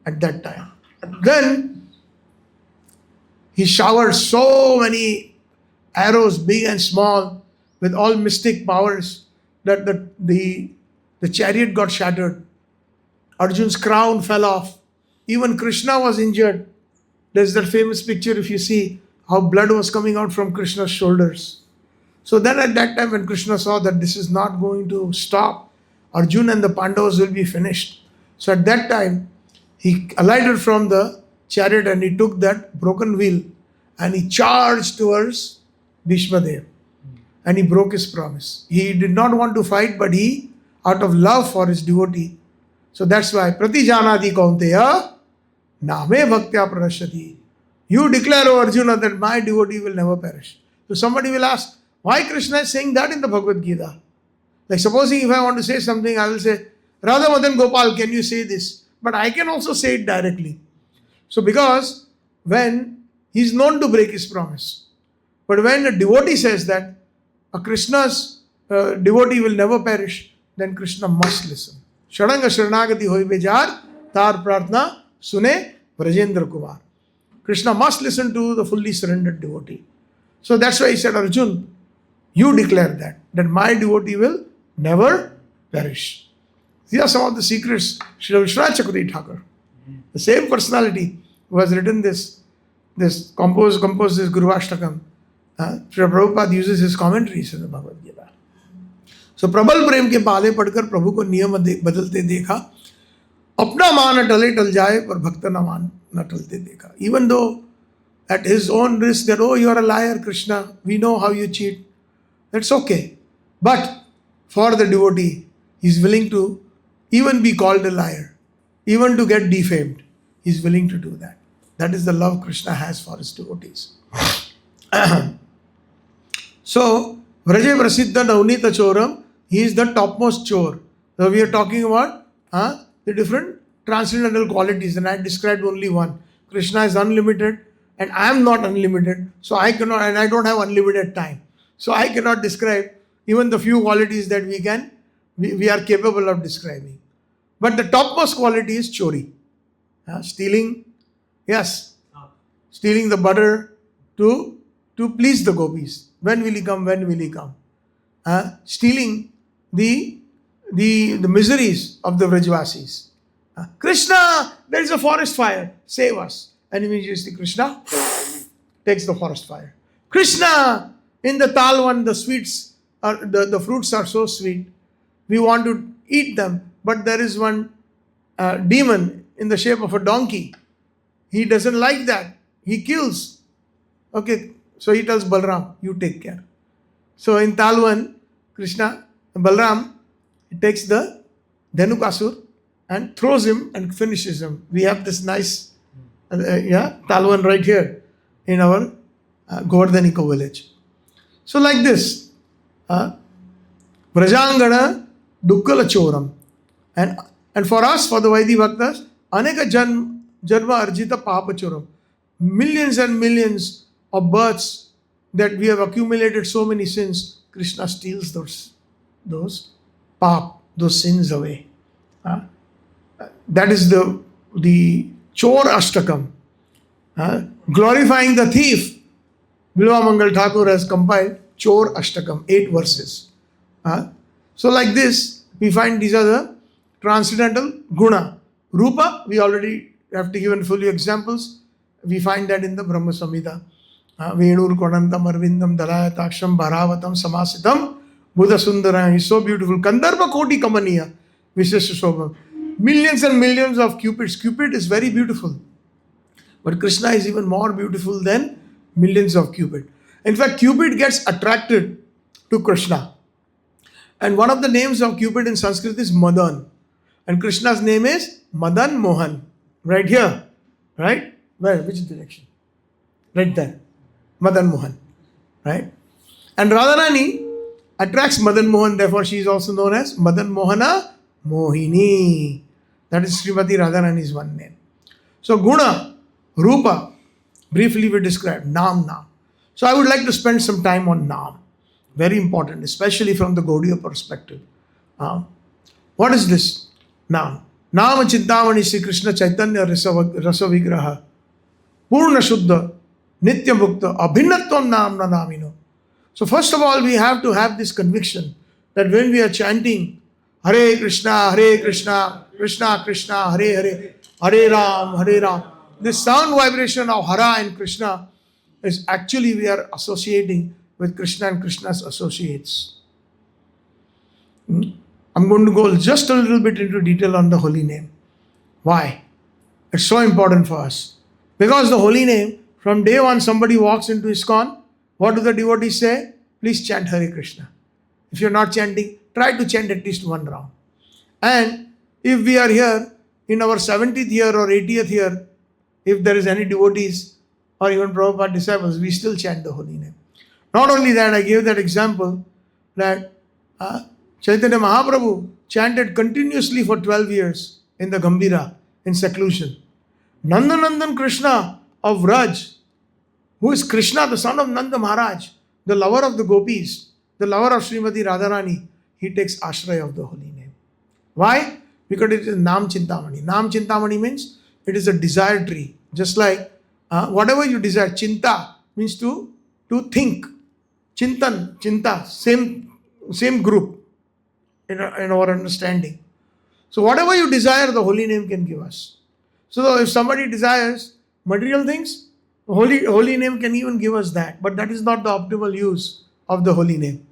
at that time. Then he showered so many arrows, big and small, with all mystic powers, that the chariot got shattered. Arjun's crown fell off. Even Krishna was injured. There's that famous picture, if you see, how blood was coming out from Krishna's shoulders. So then at that time, when Krishna saw that this is not going to stop, Arjun and the Pandavas will be finished. So at that time, he alighted from the chariot and he took that broken wheel and he charged towards Bhishma Dev. And he broke his promise. He did not want to fight, but he, out of love for his devotee. So that's why, Prati Janati Kaunteya, Name Bhaktya Prarashyati. You declare, O Arjuna, that my devotee will never perish. So somebody will ask, why Krishna is saying that in the Bhagavad Gita? Like supposing if I want to say something, I will say, Radha Madan Gopal, can you say this? But I can also say it directly. So because when he is known to break his promise, but when a devotee says that a Krishna's devotee will never perish, then Krishna must listen. Sharanga Sharanagati Hoi Bejar, Tar Prarthna Sune Vrajendra Kumar. Krishna must listen to the fully surrendered devotee. So that's why he said, Arjun, you declare that my devotee will never perish. These are some of the secrets. Srila Vishwanath Chakravarti Thakur, the same personality who has written composed this Guruvashtakam. Srila Prabhupada uses his commentaries in the Bhagavad Gita. So प्रबल प्रेम के पाले पढ़कर प्रभु को नियम बदलते देखा, अपना मान टले टल जाए पर भक्त न मान न टलते देखा. Even though at his own risk that, oh, you are a liar, Krishna, we know how you cheat, that's okay. But for the devotee, he is willing to even be called a liar, even to get defamed. He is willing to do that. That is the love Krishna has for his devotees. So, Vraje Prasiddha Navnita Choram, he is the topmost chore. So we are talking about the different transcendental qualities, and I described only one. Krishna is unlimited and I am not unlimited, so I cannot, and I don't have unlimited time. So I cannot describe even the few qualities that we are capable of describing. But the topmost quality is chori. Stealing, yes, stealing the butter to please the gopis. When will he come? When will he come? Stealing the miseries of the Vrajvasis. Krishna, there is a forest fire. Save us. And immediately Krishna takes the forest fire. Krishna, in the Talwan, the sweets, the fruits are so sweet. We want to eat them. But there is one demon in the shape of a donkey. He doesn't like that. He kills. Okay, so he tells Balram, you take care. So in Talwan, Balram takes the Dhenukasur and throws him and finishes him. We have this nice Talwan right here in our Govardhaniko village. So like this, Vrajangana Dukkala Choram. And for us, for the Vaidhi Bhaktas, Aneka Janma Arjita Papa Choram. Millions and millions of births that we have accumulated so many sins, Krishna steals those sins away. That is the Chor Ashtakam. Glorifying the thief. Bilwa Mangal Thakur has compiled Chor Ashtakam, 8 verses. So like this, we find these are the transcendental guna. Rupa, we already have given full examples. We find that in the Brahma Samhita. Venur Konantam Arvindam Dalayatasham Bharavatam Samasitam Buddha Sundara is so beautiful. Kandarva Koti Kamaniya Vishesha Shobham. Millions and millions of cupids. Cupid is very beautiful. But Krishna is even more beautiful than millions of Cupid. In fact, Cupid gets attracted to Krishna. And one of the names of Cupid in Sanskrit is Madan. And Krishna's name is Madan Mohan. Right here. Right? Where? Which direction? Right there. Madan Mohan. Right? And Radharani attracts Madan Mohan. Therefore, she is also known as Madan Mohana Mohini. That is Srimati Radharani's one name. So, Guna, Rupa, briefly we described. Nam. So, I would like to spend some time on Nam. Very important, especially from the Gaudiya perspective. What is this? Nam. Nama Chintamani Sri Krishna Chaitanya Rasa Vigraha Purna Shuddha Nitya Mukta Abhinatvam Namna Namino. So first of all, we have to have this conviction that when we are chanting Hare Krishna, Krishna Krishna, Hare Ram, this sound vibration of Hara and Krishna is actually we are associating with Krishna and Krishna's associates. I'm going to go just a little bit into detail on the holy name. Why? It's so important for us. Because the holy name, from day one somebody walks into ISKCON, what do the devotees say? Please chant Hare Krishna. If you're not chanting, try to chant at least one round. And if we are here in our 70th year or 80th year, if there is any devotees or even Prabhupada disciples, we still chant the holy name. Not only that, I gave that example that Chaitanya Mahaprabhu chanted continuously for 12 years in the Gambhira, in seclusion. Nandanandan Krishna of Raj, who is Krishna, the son of Nanda Maharaj, the lover of the gopis, the lover of Srimati Radharani, he takes ashraya of the holy name. Why? Because it is Nam Chintamani. Nam Chintamani means it is a desire tree. Just like whatever you desire, Chinta means to think. Chintan, Chinta, same group in our understanding. So whatever you desire, the holy name can give us. So if somebody desires material things, holy name can even give us that. But that is not the optimal use of the holy name.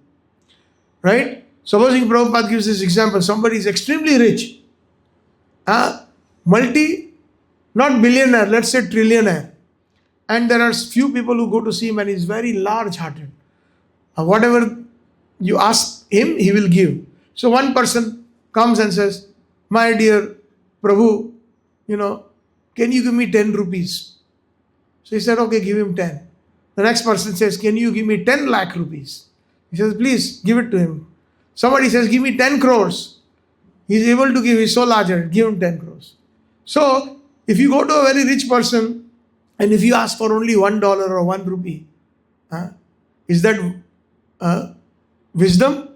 Right? Supposing Prabhupada gives this example, somebody is extremely rich, not billionaire, let's say trillionaire. And there are few people who go to see him and he's very large-hearted. Whatever you ask him, he will give. So one person comes and says, my dear Prabhu, can you give me 10 rupees? So he said, okay, give him 10. The next person says, can you give me 10 lakh rupees? He says, please give it to him. Somebody says, give me 10 crores. He's able to give, he's so larger, give him 10 crores. So if you go to a very rich person and if you ask for only $1 or 1 rupee, is that wisdom?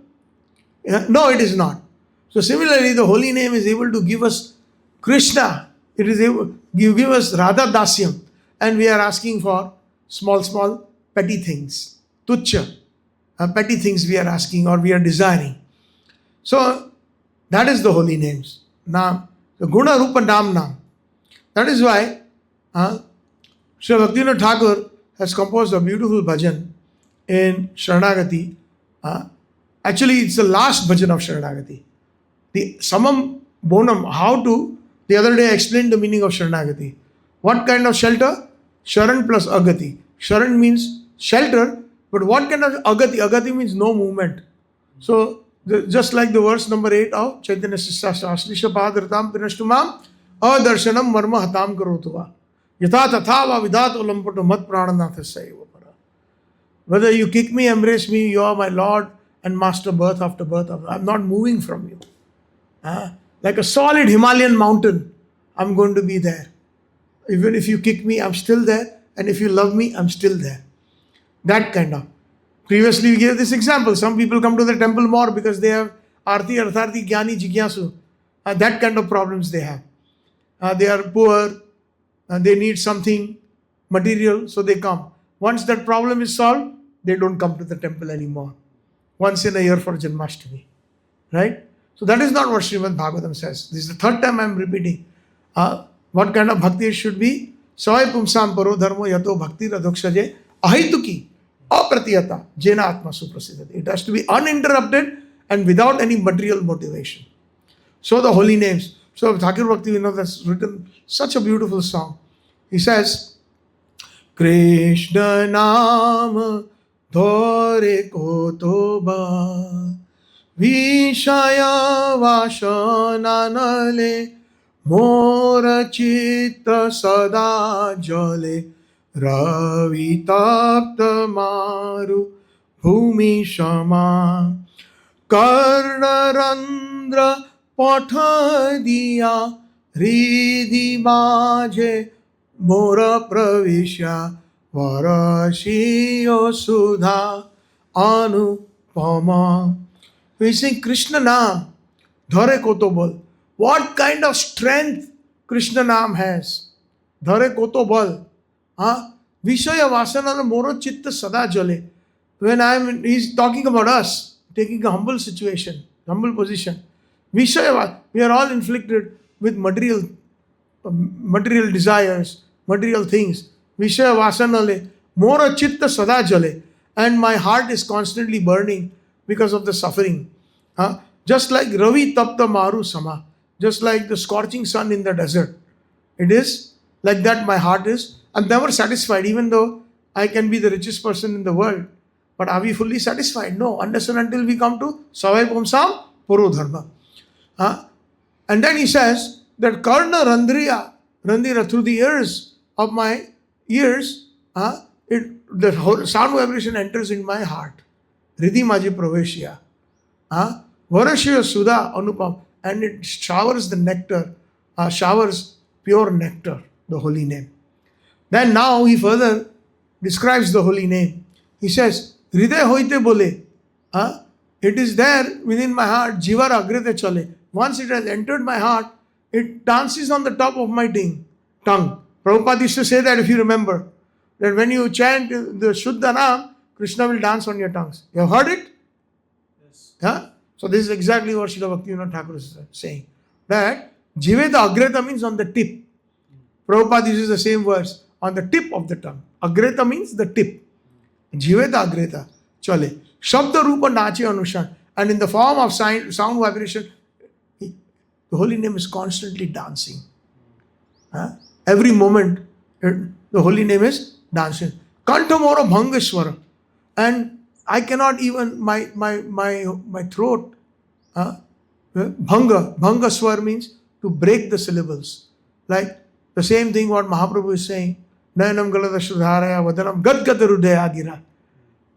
No, it is not. So similarly, the holy name is able to give us Krishna. It is able to give us Radha Dasyam. And we are asking for small, petty things. Tuchya. Petty things we are asking or we are desiring. So that is the holy names. Nam. The Guna Rupa Nam. That is why Sri Bhaktivinoda Thakur has composed a beautiful bhajan in Sharanagati. Actually, it's the last bhajan of Sharanagati. The Samam Bonam, the other day I explained the meaning of Sharanagati. What kind of shelter? Sharan plus Agati. Sharan means shelter, but what kind of Agati? Agati means no movement. So, Just like the verse number 8 of Chaitanya Shastrisha Padratam Pinashtumam Adarshanam Marma Hatam Karotuva Yatha Tathava Vidat Olampatu Mat Prananath Saiva Para. Whether you kick me, embrace me, you are my Lord and Master birth after birth. I'm not moving from you. Like a solid Himalayan mountain, I'm going to be there. Even if you kick me, I'm still there. And if you love me, I'm still there. That kind of. Previously, we gave this example. Some people come to the temple more because they have arti, artharti, jnani, jigyasu. That kind of problems they have. They are poor. They need something material, so they come. Once that problem is solved, they don't come to the temple anymore. Once in a year for Janmashtami. Right? So that is not what Srimad Bhagavatam says. This is the third time I am repeating. What kind of bhakti it should be? Savai pumsam paro dharmo yato bhakti radhokshaje ahituki apratiyata jena atma suprasiddhati. It has to be uninterrupted and without any material motivation. So the holy names. So Thakur Bhakti Vinod has written such a beautiful song. He says, Krishna Nam Dhore Kotoba Vishaya Vashananale Mora Chitta Sada Jale Ravi Tapta Maru Bhumi Shama Karnarandra Patha Diya Ridhi Maje Mora Pravisha Varashiyo Sudha Anupama. We sing Krishna Nam Dhare Kotobal. What kind of strength Krishna Nam has? Dhare Kotobal. Vishaya Vasana Moro Chitta Sada Jale. He's talking about us, taking a humble situation, humble position. Vishaya, we are all inflicted with material desires, material things. Vishaya Vasanale, Mora Chitta Sada Jale. And my heart is constantly burning because of the suffering. Just like Ravi Tapta Maru Sama, just like the scorching sun in the desert. It is like that my heart is. I'm never satisfied, even though I can be the richest person in the world. But are we fully satisfied? No, unless and until we come to Savai Pumsam Puro Dharma. And then he says that Karna Randira, through the ears of my ears, the sound vibration enters in my heart. Ridhi Maji Praveshya. Varashya Sudha Anupam. And it showers the nectar, showers pure nectar, the holy name. Then now he further describes the holy name. He says, Hriday hoite bole. It is there within my heart. Jivar agrete chale. Once it has entered my heart, it dances on the top of my tongue. Prabhupada used to say that, if you remember, that when you chant the Shuddha Nam, Krishna will dance on your tongues. You have heard it? Yes. So this is exactly what Srila Bhaktivinoda Thakur is saying. That Jiveta Agreta means on the tip. Prabhupada uses the same verse, on the tip of the tongue. Agreta means the tip. Jiveta Agreta. Chale. Shabda Rupa Nachi Anushan. And in the form of sound vibration, the holy name is constantly dancing. Every moment, the holy name is dancing. Kantamora Bhangaswara. And I cannot even, my throat, Bhanga swar means to break the syllables. Like the same thing what Mahaprabhu is saying, Nayanam Galada Shudharaya Vadanam Gadgata Rudaya Gira.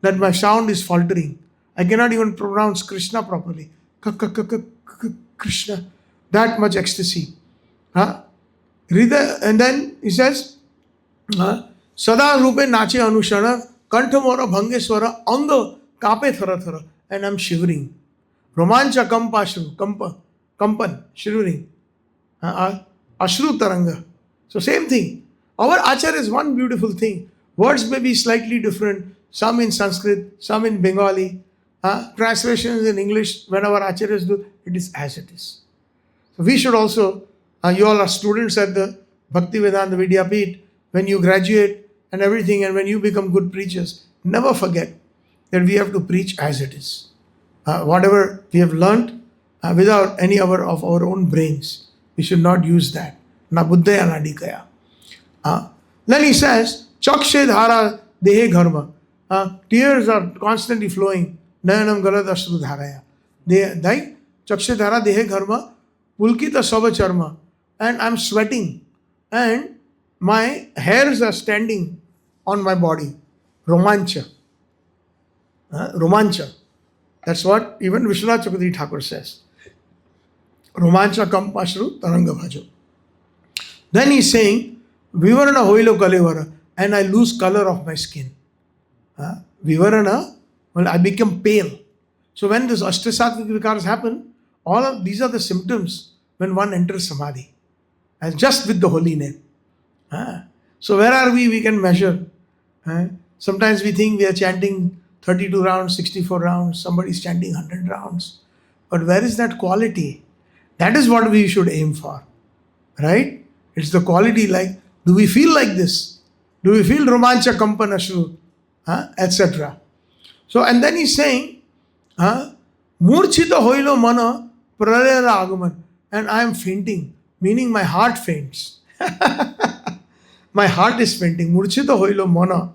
That my sound is faltering. I cannot even pronounce Krishna properly. Krishna. That much ecstasy. And then he says, Sada Rupe Nache Anushana Kantamora Bhangeswara Anga Kape Thara Thara. And I'm shivering. Romancha Kampashru Kampan shivering. Ashru Taranga. So same thing. Our Acharya is one beautiful thing. Words may be slightly different. Some in Sanskrit, some in Bengali. Translations in English, when our Acharyas do, it is as it is. So we should also, you all are students at the Bhaktivedanta Vidyapith, when you graduate and everything, and when you become good preachers, never forget that we have to preach as it is. Whatever we have learnt, without any of our own brains, we should not use that. Na buddhaya na dikaya. Then he says, Chakshe dhara dehe gharma. Tears are constantly flowing. Nayanam galad ashru dharaya. Dai Chakshadhara Dehe Gharma Pulkita Sava Charma, and I'm sweating and my hairs are standing on my body. Romancha. Romancha. That's what even Vishwanath Chakravarti Thakur says. Romancha Kampashru Taranga Bhajo. Then he's saying, Vivarana Hoilo Kalevara, and I lose color of my skin. Vivarana, well, I become pale. So when this Ashtasattvic Vikaras happen, all of these are the symptoms when one enters Samadhi. And just with the holy name. So where are we? We can measure. Sometimes we think we are chanting 32 rounds, 64 rounds, somebody is chanting 100 rounds. But where is that quality? That is what we should aim for. Right? It's the quality like, do we feel like this? Do we feel romancha kampanashru? Etc. So, and then he's saying, murchita hoilo mana pralayara agaman, and I am fainting, meaning my heart faints. My heart is fainting. Murchita hoilo mana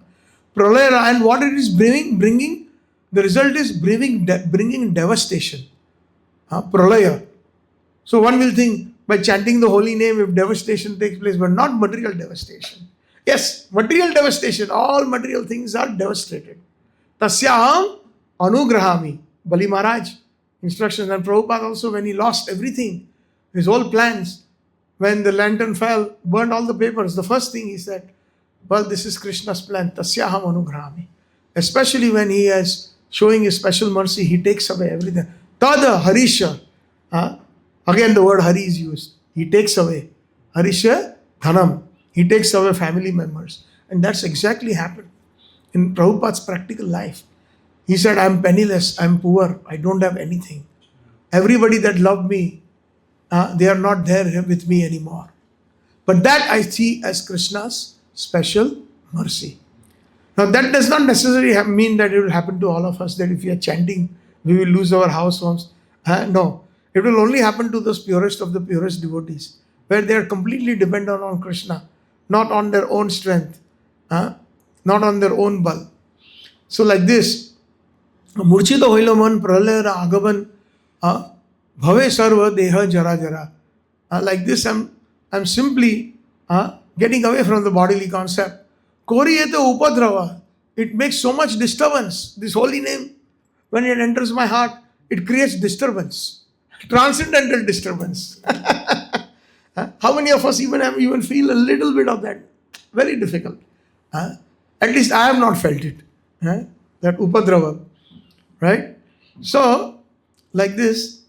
pralayara, and what it is bringing, the result is bringing devastation. Pralaya. So one will think, by chanting the holy name, if devastation takes place, but not material devastation. Yes, material devastation, all material things are devastated. Tasyaham anugrahami. Bali Maharaj, instructions, and Prabhupada also, when he lost everything, his whole plans, when the lantern fell, burned all the papers, the first thing he said, well, this is Krishna's plan, Tasyaham anugrahami. Especially when he is showing his special mercy, he takes away everything. Tada harisha. Again the word hari is used. He takes away. Harisha dhanam. He takes away family members. And that's exactly happened in Prabhupada's practical life. He said, I'm penniless, I'm poor, I don't have anything. Everybody that loved me, they are not there with me anymore. But that I see as Krishna's special mercy. Now that does not necessarily mean that it will happen to all of us, that if we are chanting, we will lose our households. No, it will only happen to those purest of the purest devotees, where they are completely dependent on Krishna, not on their own strength, not on their own bal. So like this, Murchita hoiloman pralayara agavan bhave sarva deha jara jara. Like this, I'm simply getting away from the bodily concept. Koriyete upadrava. It makes so much disturbance. This holy name, when it enters my heart, it creates disturbance. Transcendental disturbance. How many of us even feel a little bit of that? Very difficult. At least I have not felt it. That upadrava. Right? So, like this,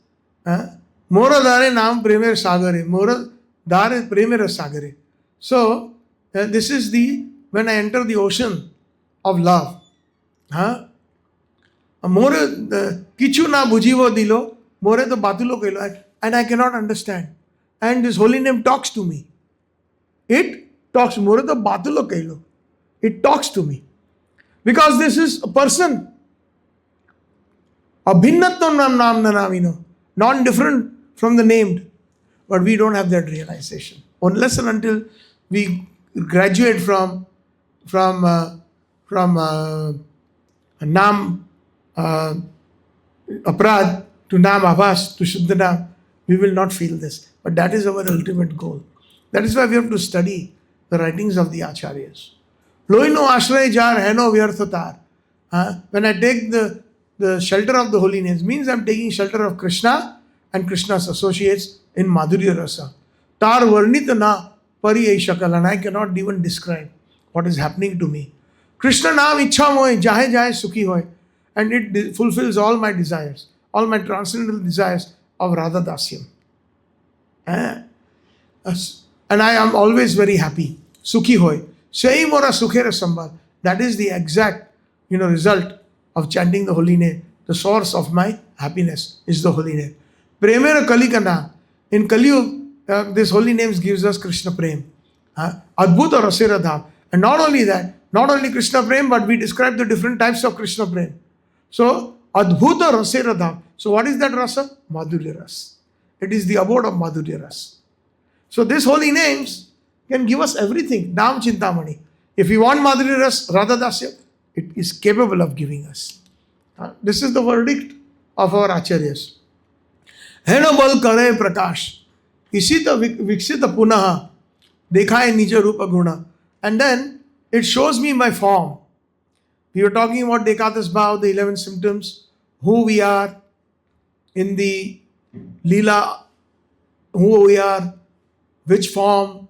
Mora dare naam premer sagare. Mora dare premer sagare. So, this is when I enter the ocean of love. More kichu na bujivo dilo, more to batulo kailo, and I cannot understand. And this holy name talks to me. It talks more to batulo kailo. It talks to me. Because this is a person. Abhinnatvam nam namino. Non-different from the named. But we don't have that realization. Unless and until we graduate from Nam Aprad to Nam Avas to Shuddha Nam, we will not feel this. But that is our ultimate goal. That is why we have to study the writings of the Acharyas. Loino ashray jar heno vyarthatar. When I take the shelter of the holy names, means I am taking shelter of Krishna and Krishna's associates in Madhurya Rasa. Tar varnita na pari shakal, and I cannot even describe what is happening to me. Krishna naam ichha moy, jahe jahe sukhi hoy. And it fulfills all my desires, all my transcendental desires of Radha Dasyam. And I am always very happy. Sukhi hoy. Sei mora sukhera sambal. That is the exact result of chanting the holy name. The source of my happiness is the holy name. Premera Kalikana. In Kaliyug, this holy names gives us Krishna Prem. Adbhuta Rasera Dham. And not only that, not only Krishna Prem, but we describe the different types of Krishna Prem. So, Adbhuta Rasera Dham. So what is that rasa? Madhurya Ras. It is the abode of Madhurya Ras. So these holy names can give us everything. Nam Chintamani. If we want Madhurya Ras, Radha Dasya, it is capable of giving us. This is the verdict of our Acharyas. Heno bal kare prakash, isita viksita punaha, dekhaye nija rupa guna. And then it shows me my form. We were talking about Dekatas Bhav, the 11 symptoms, who we are in the Leela, who we are, which form,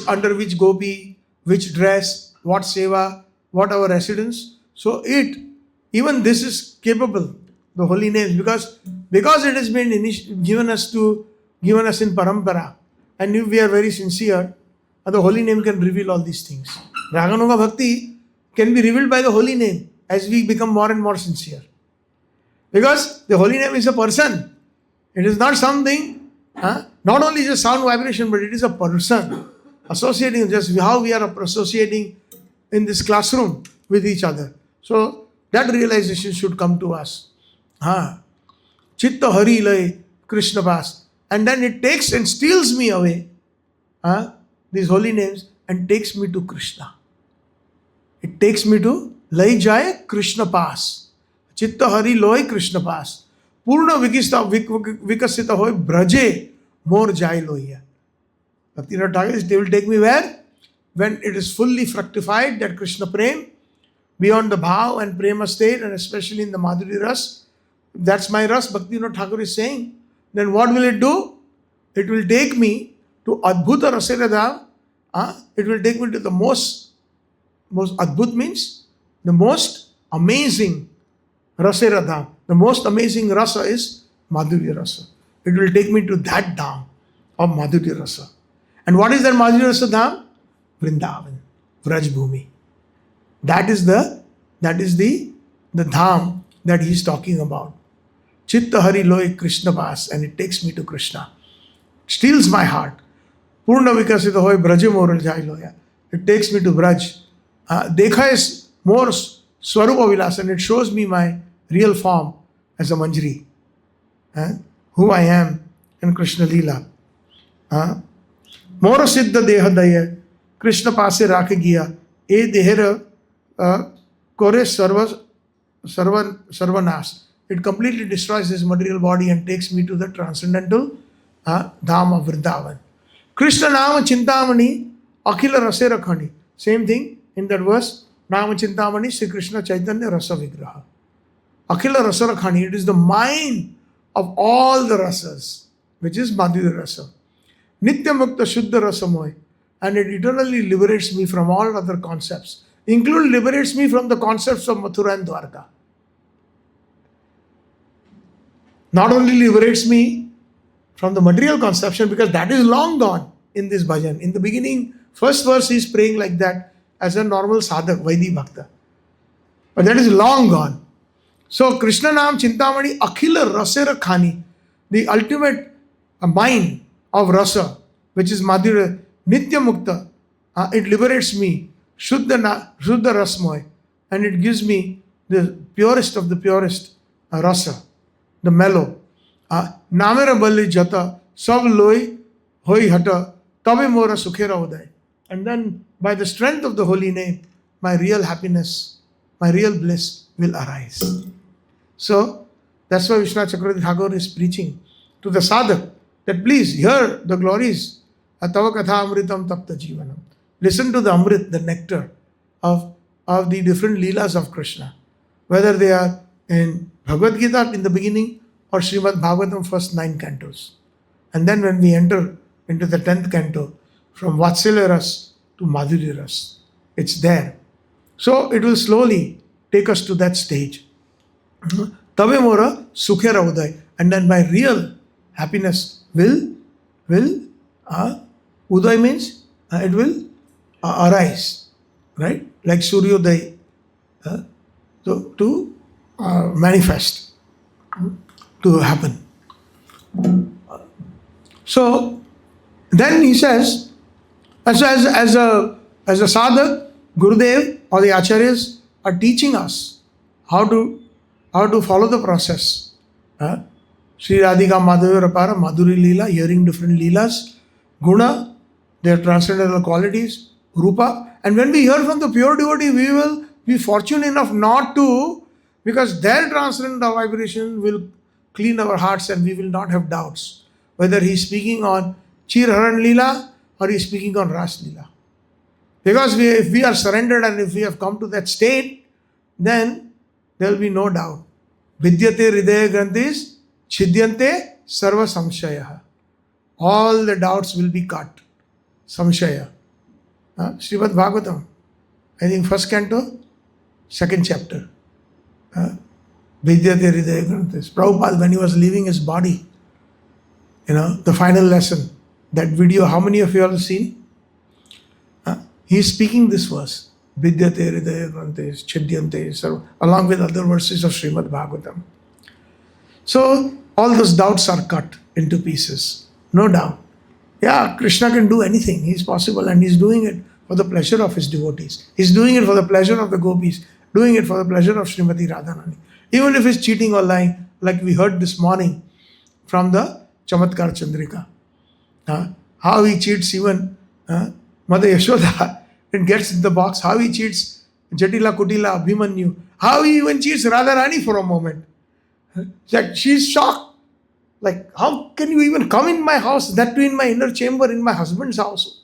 under which gopi, which dress, what seva, what our residence. So even this is capable, the holy names, because it has been given us in parampara, and if we are very sincere, the holy name can reveal all these things. Raganuga Bhakti can be revealed by the holy name as we become more and more sincere. Because the holy name is a person. It is not something, not only just sound vibration, but it is a person associating, just how we are associating in this classroom with each other. So that realization should come to us. Chitta Hari Lay Krishna Vas. And then it takes and steals me away, these holy names, and takes me to Krishna. It takes me to Lai Jai Krishna Pass. Chitta Hari Loy Krishna Pass. Purna Vikasita Hoy Braje More Jai Loya. Bhaktivinoda Thakur, they will take me where? When it is fully fructified, that Krishna Prem, beyond the Bhav and Prema state, and especially in the Madhuri Ras, that's my Ras, Bhaktivinoda Thakur is saying. Then what will it do? It will take me to Adbhuta Rasaradha. It will take me to the most Adbhut means the most amazing Rasaradha. The most amazing Rasa is Madhurya Rasa. It will take me to that dham of Madhurya Rasa. And what is that Madhurya Rasa dham? Vrindavan, Vraj Bhumi. That is the dham that he is talking about. Chitta Hari Loy Krishna Vas, and it takes me to Krishna. Steals my heart. Purna Vikasita Hoy Braja Moral Jai Loya. It takes me to Braj. Dekha is more Swarupa Vilas, and it shows me my real form as a Manjari. Who I am in Krishna Leela. Mora Siddha Deha Daya, Krishna Paase Rakhe Giya, E Dehera Kore Sarvanas. It completely destroys this material body and takes me to the transcendental Dham of Vrindavan. Krishna Nama Chintamani, Akhila Rasera Khani. Same thing in that verse. Nama Chintamani, Sri Krishna Chaitanya Rasa Vigraha. Akhila Rasara Khani, it is the mind of all the rasas, which is Madhurya Rasa. Nitya Mukta Shuddha Rasamoy, and it eternally liberates me from all other concepts, including liberates me from the concepts of Mathura and Dwarka. Not only liberates me from the material conception, because that is long gone in this bhajan. In the beginning, first verse he is praying like that as a normal sadhak, Vaidhi Bhakta. But that is long gone. So Krishna Nam Chintamani Akhila Rasera Khani, the ultimate mind of rasa, which is Madhurya, Nitya Mukta, it liberates me, Shuddha Rasmoy, and it gives me the purest of the purest rasa, the mellow. Namera Balli Jata, Sab Loi Hoi Hata, Tabe Mora Sukhera Uday. And then by the strength of the holy name, my real happiness, my real bliss will arise. So that's why Vishwanath Chakravarti Thakur is preaching to the sadhak that please hear the glories. Tava Katha Amritam Tapta Jivanam. Listen to the Amrit, the nectar of the different leelas of Krishna. Whether they are in Bhagavad Gita in the beginning or Srimad Bhagavatam first 9 cantos. And then when we enter into the 10th canto, from Vatsalya Ras to Madhurya Ras, it's there. So it will slowly take us to that stage. Tabe Mora Sukhera Uday. And then my real happiness will Uday means it will arise, right? Like Suryodaya to manifest, to happen. So then he says, as a sadhak, Gurudev or the Acharyas are teaching us how to follow the process. Sri Radhika Madhurya Rapara, Madhuri Leela, hearing different Leelas, Guna, their transcendental qualities, Rupa. And when we hear from the pure devotee, we will be fortunate enough not to Because their transcendental vibration will clean our hearts and we will not have doubts whether he is speaking on Chir Haran Leela or he is speaking on Ras Leela. Because if we are surrendered and if we have come to that state, then there will be no doubt. Vidyate Hridaya Granthis Chidyante Sarva Samshaya. All the doubts will be cut. Samshaya. Srimad Bhagavatam, I think first canto, second chapter. Vidyate Hridaya Granthis. Prabhupada, when he was leaving his body, the final lesson, that video, how many of you have seen? He is speaking this verse. Vidyate Hridaya Granthis Chidyante Sarva, along with other verses of Srimad Bhagavatam. So, all those doubts are cut into pieces. No doubt. Yeah, Krishna can do anything. He is possible and he is doing it for the pleasure of his devotees. He is doing it for the pleasure of the gopis, doing it for the pleasure of Srimati Radharani. Even if he is cheating or lying, like we heard this morning from the Chamatkar Chandrika. How he cheats even Mother Yashoda and gets in the box. How he cheats Jatila Kutila Abhimanyu. How he even cheats Radharani for a moment. She's shocked. Like, how can you even come in my house? That too in my inner chamber, in my husband's house.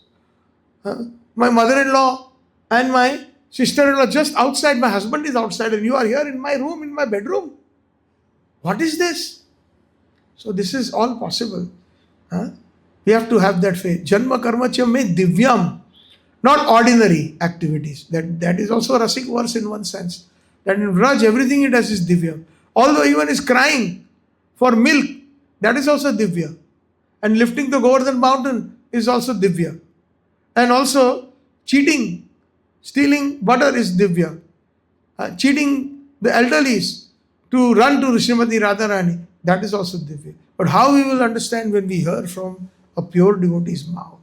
My mother-in-law and my sister-in-law just outside. My husband is outside and you are here in my room, in my bedroom. What is this? So this is all possible. We have to have that faith. Janma karma cha me divyam. Not ordinary activities. That is also a Rasik verse in one sense. That in Vraj, everything it has is divyam. Although even is crying for milk, that is also divya. And lifting the Govardhan mountain is also divya. And also cheating, stealing butter is divya. Cheating the elderlies to run to Srimati Radharani, that is also divya. But how we will understand when we hear from a pure devotee's mouth?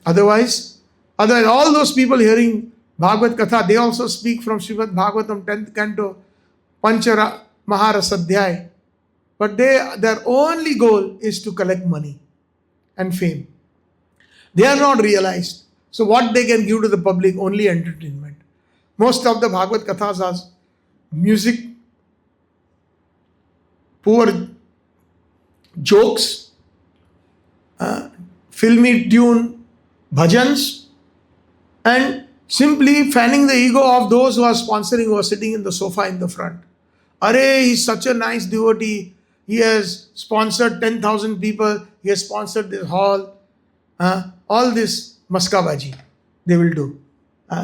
Otherwise, all those people hearing Bhagavad Katha, they also speak from Srimad Bhagavatam 10th canto, Panchara Maharasadhyay. But their only goal is to collect money and fame. They are not realized. So what they can give to the public? Only entertainment. Most of the Bhagavad Kathas are music, poor jokes, filmy tune, bhajans, and simply fanning the ego of those who are sponsoring, who are sitting in the sofa in the front. Are, he's such a nice devotee. He has sponsored 10,000 people. He has sponsored this hall. All this maskabaji they will do.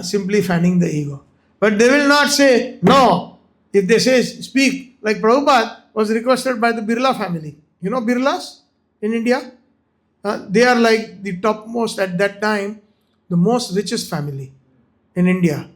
Simply fanning the ego. But they will not say, no. If they say, speak, like Prabhupada was requested by the Birla family. You know Birlas in India? They are like the topmost at that time, the most richest family in India.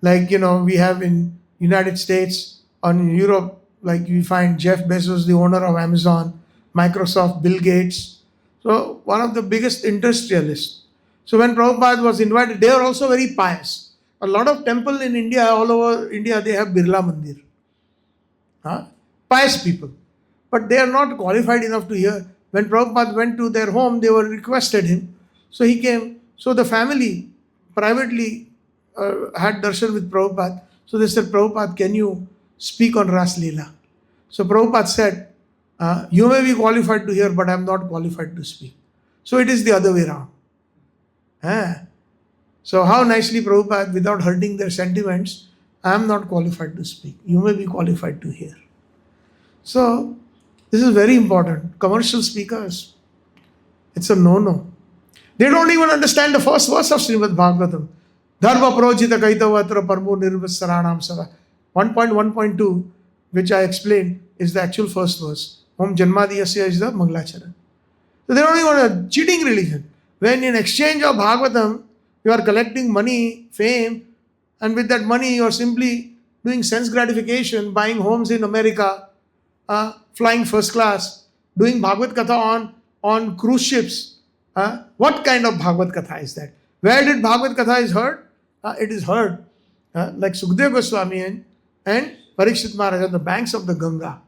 Like, we have in United States or in Europe, like we find Jeff Bezos, the owner of Amazon, Microsoft, Bill Gates. So one of the biggest industrialists. So when Prabhupada was invited, they are also very pious. A lot of temple in India, all over India, they have Birla Mandir. Pious people. But they are not qualified enough to hear. When Prabhupada went to their home, they were requested him. So he came. So the family privately had darshan with Prabhupada. So they said, Prabhupada, can you speak on Ras Leela? So Prabhupada said, you may be qualified to hear, but I am not qualified to speak. So it is the other way around. So how nicely Prabhupada, without hurting their sentiments, I am not qualified to speak. You may be qualified to hear. So this is very important. Commercial speakers, it's a no-no. They don't even understand the first verse of Srimad Bhagavatam. Dharma projita kaitavatra parmo nirvasaranam sava. 1.1.2, which I explained, is the actual first verse. Om Janmadiyasya is the Mangalacharan. So they don't even want a cheating religion. When in exchange of Bhagavatam, you are collecting money, fame, and with that money you are simply doing sense gratification, buying homes in America, flying first class, doing Bhagavad Katha on cruise ships. What kind of Bhagavad Katha is that? Where did Bhagavad Katha is heard? It is heard like Sukadeva Goswami and Parikshit Maharaj on the banks of the Ganga,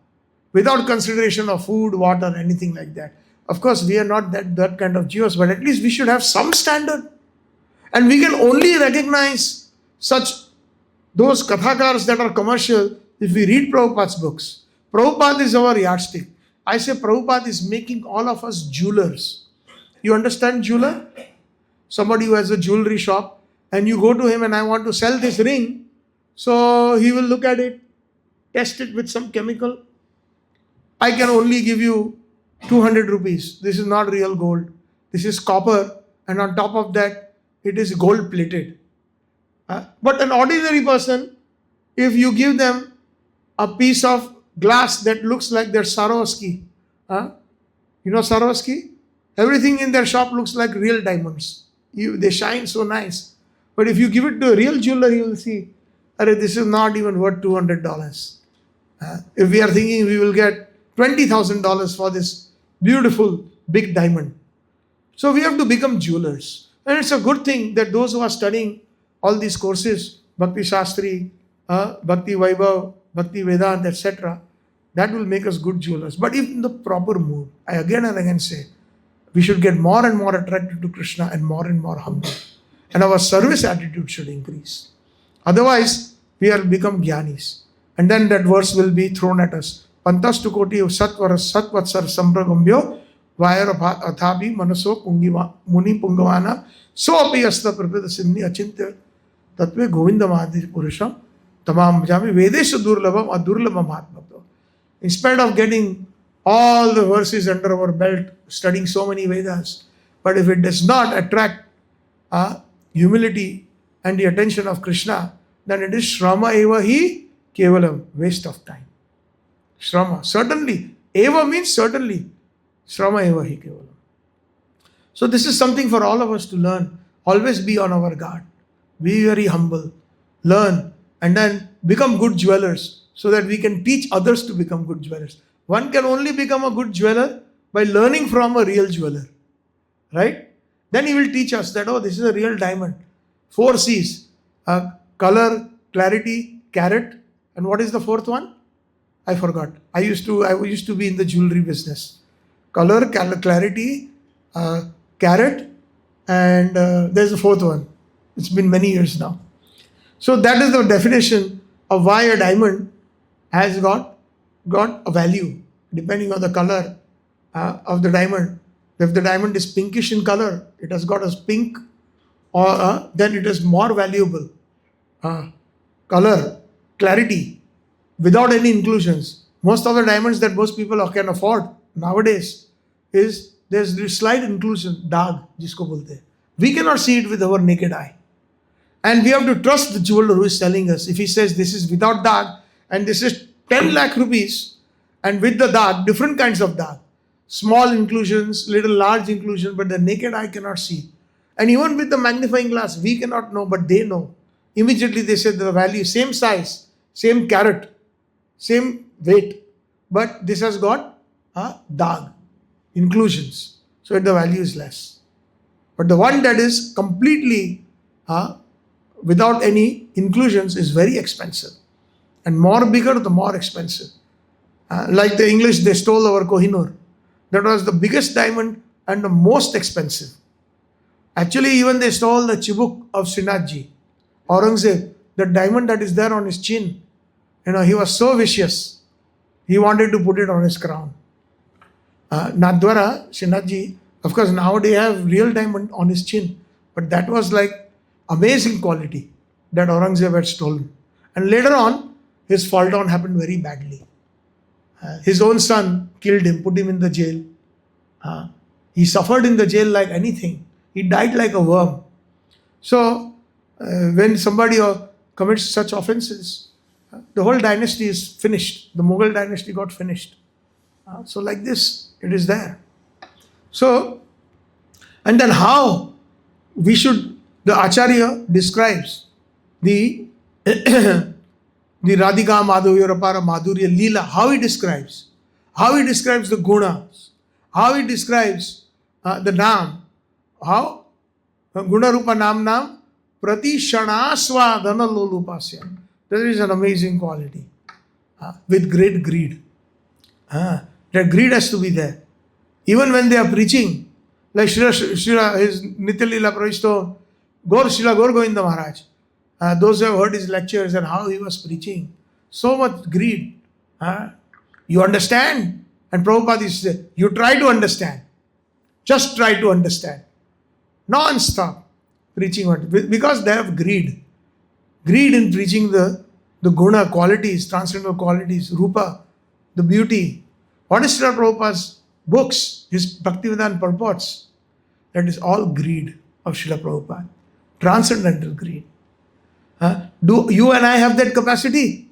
without consideration of food, water, anything like that. Of course, we are not that kind of Jews, but at least we should have some standard. And we can only recognize such Those kathakars that are commercial, if we read Prabhupada's books, Prabhupada is our yardstick. I say Prabhupada is making all of us jewelers. You understand jeweler? Somebody who has a jewelry shop, and you go to him and I want to sell this ring. So he will look at it, test it with some chemical. I can only give you 200 rupees. This is not real gold. This is copper, and on top of that, it is gold plated. But an ordinary person, if you give them a piece of glass that looks like their Swarovski, you know Swarovski? Everything in their shop looks like real diamonds. They shine so nice. But if you give it to a real jeweler, you will see, this is not even worth $200. If we are thinking we will get $20,000 for this beautiful big diamond. So we have to become jewelers. And it's a good thing that those who are studying all these courses, Bhakti Shastri, Bhakti Vaibhav, Bhakti Vedant, etc., that will make us good jewelers. But if in the proper mood, I again and again say, we should get more and more attracted to Krishna and more humble. And our service attitude should increase. Otherwise, we will become jnanis. And then that verse will be thrown at us. Pantastu koti satvatsar sampragambhyo vayara athabi manaso muni pungavana so api asta prapita simni achintya tatve govindamadi purusham tamam jami vedesha durlabham adurlabham atmabham. In spite of getting all the verses under our belt, studying so many Vedas, but if it does not attract humility and the attention of Krishna, then it is shrama eva hi kevalam, waste of time. Shrama, certainly. Eva means certainly. Shrama eva hi kevalam. So this is something for all of us to learn. Always be on our guard. Be very humble. Learn and then become good jewelers so that we can teach others to become good jewelers. One can only become a good jeweler by learning from a real jeweler. Right? Then he will teach us that, this is a real diamond. 4 C's. Color, clarity, carat. And what is the fourth one? I forgot. I used to be in the jewelry business. Color, clarity, carat, and there's a fourth one. It's been many years now. So that is the definition of why a diamond has got a value depending on the color of the diamond. If the diamond is pinkish in color, it has got a pink, or then it is more valuable. Color, clarity, without any inclusions. Most of the diamonds that most people can afford nowadays is there's this slight inclusion, daag, jisko bolte. We cannot see it with our naked eye. And we have to trust the jeweler who is selling us. If he says this is without daag and this is 10 lakh rupees and with the daag, different kinds of daag. Small inclusions, little large inclusion, but the naked eye cannot see. And even with the magnifying glass, we cannot know, but they know. Immediately they say the value, same size, same carat, same weight, but this has got daag, inclusions. So the value is less. But the one that is completely without any inclusions is very expensive. And more bigger, the more expensive. Like the English, they stole our Kohinoor. That was the biggest diamond and the most expensive. Actually, even they stole the chibuk of Srinathji. Aurangzeb, the diamond that is there on his chin. He was so vicious. He wanted to put it on his crown. Nathdwara, Srinathji, of course, now they have real diamond on his chin. But that was like amazing quality that Aurangzeb had stolen. And later on, his fall down happened very badly. His own son killed him, put him in the jail. He suffered in the jail like anything. He died like a worm. So, when somebody commits such offenses, the whole dynasty is finished. The Mughal dynasty got finished. So like this, it is there. So, and then how we should, the Acharya describes the Radhika Madhurya Rapara Madhurya Leela, how he describes the gunas, how he describes the Nam, how Guna Rupa Nam Prati Shanasva Dhana Lolupasya. That is an amazing quality with great greed. That greed has to be there. Even when they are preaching, like Srila, his Nitya Leela Pravishto, Srila Gaur Govinda Maharaj, Those who have heard his lectures and how he was preaching, so much greed. You understand? And Prabhupada is saying, you try to understand. Just try to understand. Non-stop preaching. Because they have greed. Greed in preaching the guna qualities, transcendental qualities, rupa, the beauty. What is Srila Prabhupada's books, his Bhaktivedanta purports? That is all greed of Srila Prabhupada. Transcendental greed. Do you and I have that capacity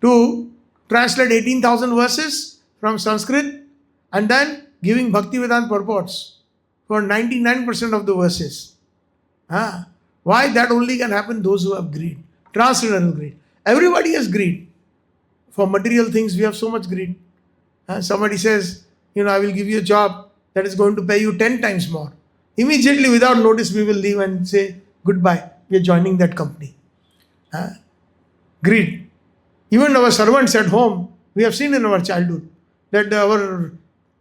to translate 18,000 verses from Sanskrit and then giving Bhaktivedanta purports for 99% of the verses? Why that only can happen? Those who have greed. Transcendental greed. Everybody has greed. For material things, we have so much greed. Somebody says, I will give you a job that is going to pay you 10 times more. Immediately, without notice, we will leave and say, goodbye, we are joining that company. Greed. Even our servants at home, we have seen in our childhood that our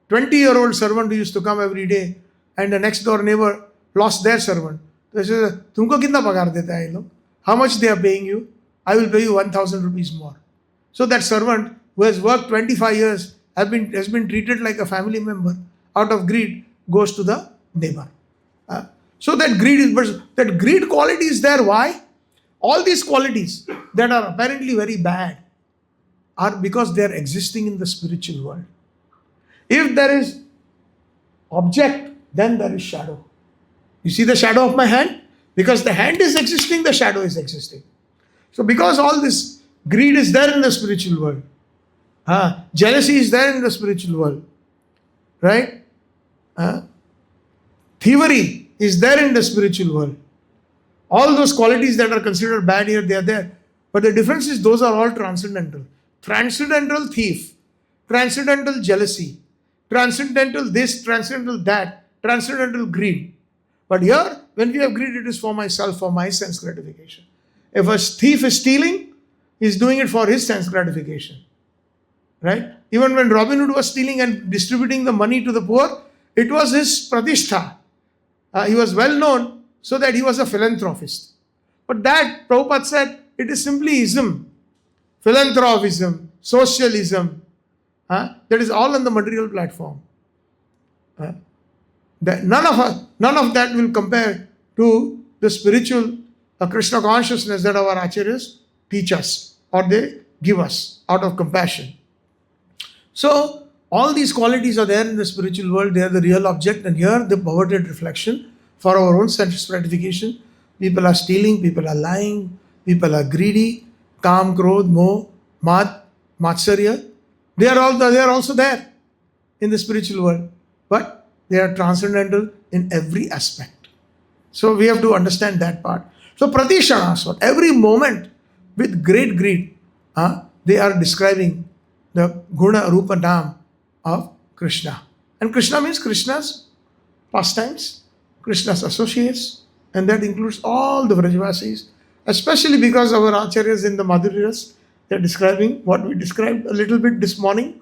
20-year-old servant who used to come every day and the next door neighbor lost their servant. They said, "Tumko kitna pagar deta hai ye log? How much they are paying you? I will pay you 1,000 rupees more." So that servant who has worked 25 years has been treated like a family member. Out of greed, goes to the neighbor. So that greed quality is there. Why? All these qualities that are apparently very bad are because they are existing in the spiritual world. If there is object, then there is shadow. You see the shadow of my hand? Because the hand is existing, the shadow is existing. So because all this greed is there in the spiritual world, jealousy is there in the spiritual world, right? Thievery is there in the spiritual world. All those qualities that are considered bad here, they are there. But the difference is those are all transcendental. Transcendental thief, transcendental jealousy, transcendental this, transcendental that, transcendental greed. But here, when we have greed, it is for myself, for my sense gratification. If a thief is stealing, he is doing it for his sense gratification. Right? Even when Robin Hood was stealing and distributing the money to the poor, it was his pratishtha. He was well known so that he was a philanthropist. But that, Prabhupada said, it is simply ism. Philanthropism, socialism. That is all on the material platform. None of that will compare to the spiritual Krishna consciousness that our acharyas teach us or they give us out of compassion. So, all these qualities are there in the spiritual world. They are the real object, and here the perverted reflection for our own sense gratification. People are stealing, people are lying, people are greedy, kam, krodh, moh, mad, matsarya. They are also there in the spiritual world, but they are transcendental in every aspect. So we have to understand that part. So Pratishana, every moment with great greed, they are describing the guna, rupa, nam of Krishna. And Krishna means Krishna's pastimes, Krishna's associates, and that includes all the Vrajavasis, especially because our acharyas in the Madhurya, they are describing what we described a little bit this morning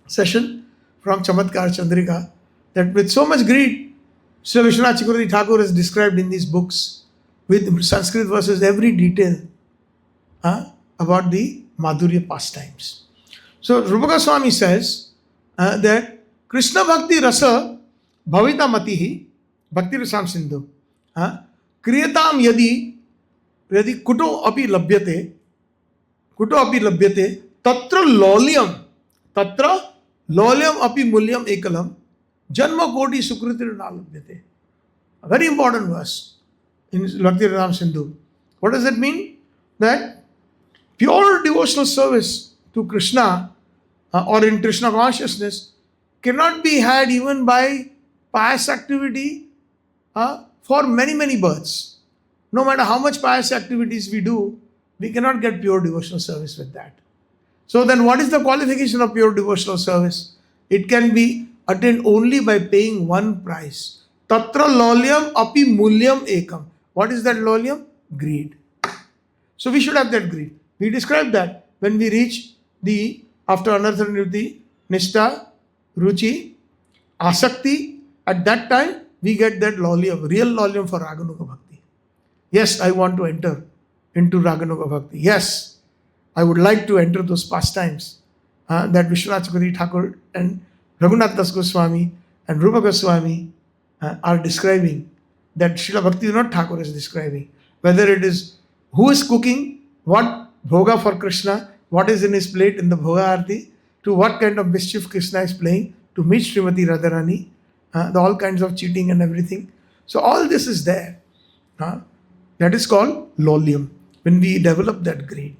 session from Chamatkar Chandrika, that with so much greed, Sri Vishwanath Chakravarti Thakur is described in these books with Sanskrit verses, every detail about the Madhurya pastimes. So Rupa Goswami says that Krishna Bhakti Rasa Bhavita Matihi Bhakti Rasam Sindhu Kriyatam Yadi Kuto Api Labhyate Tatra Lolyam Api Mulyam Ekalam Janma Koti Sukritir Nalabhyate. A very important verse in Bhakti Rasam Sindhu. What does that mean? That pure devotional service to Krishna or in Krishna consciousness cannot be had even by pious activity for many, many births. No matter how much pious activities we do, we cannot get pure devotional service with that. So then what is the qualification of pure devotional service? It can be attained only by paying one price. Tatra lolyam api mulyam ekam. What is that lolyam? Greed. So we should have that greed. We described that when we reach after Anartha Nivritti, Nishta, Ruchi, Asakti, at that time we get that lolyam, real lolyam for Raganuga Bhakti. Yes, I want to enter into Raganuga Bhakti. Yes, I would like to enter those pastimes that Vishwanath Chakravarti Thakur and Raghunath Das Goswami and Rupa Goswami are describing, that Srila Bhaktivinoda Thakur is describing. Whether it is who is cooking, what bhoga for Krishna, what is in his plate in the bhoga arti, to what kind of mischief Krishna is playing, to meet Srimati Radharani, all kinds of cheating and everything. So all this is there. That is called lolium. When we develop that greed.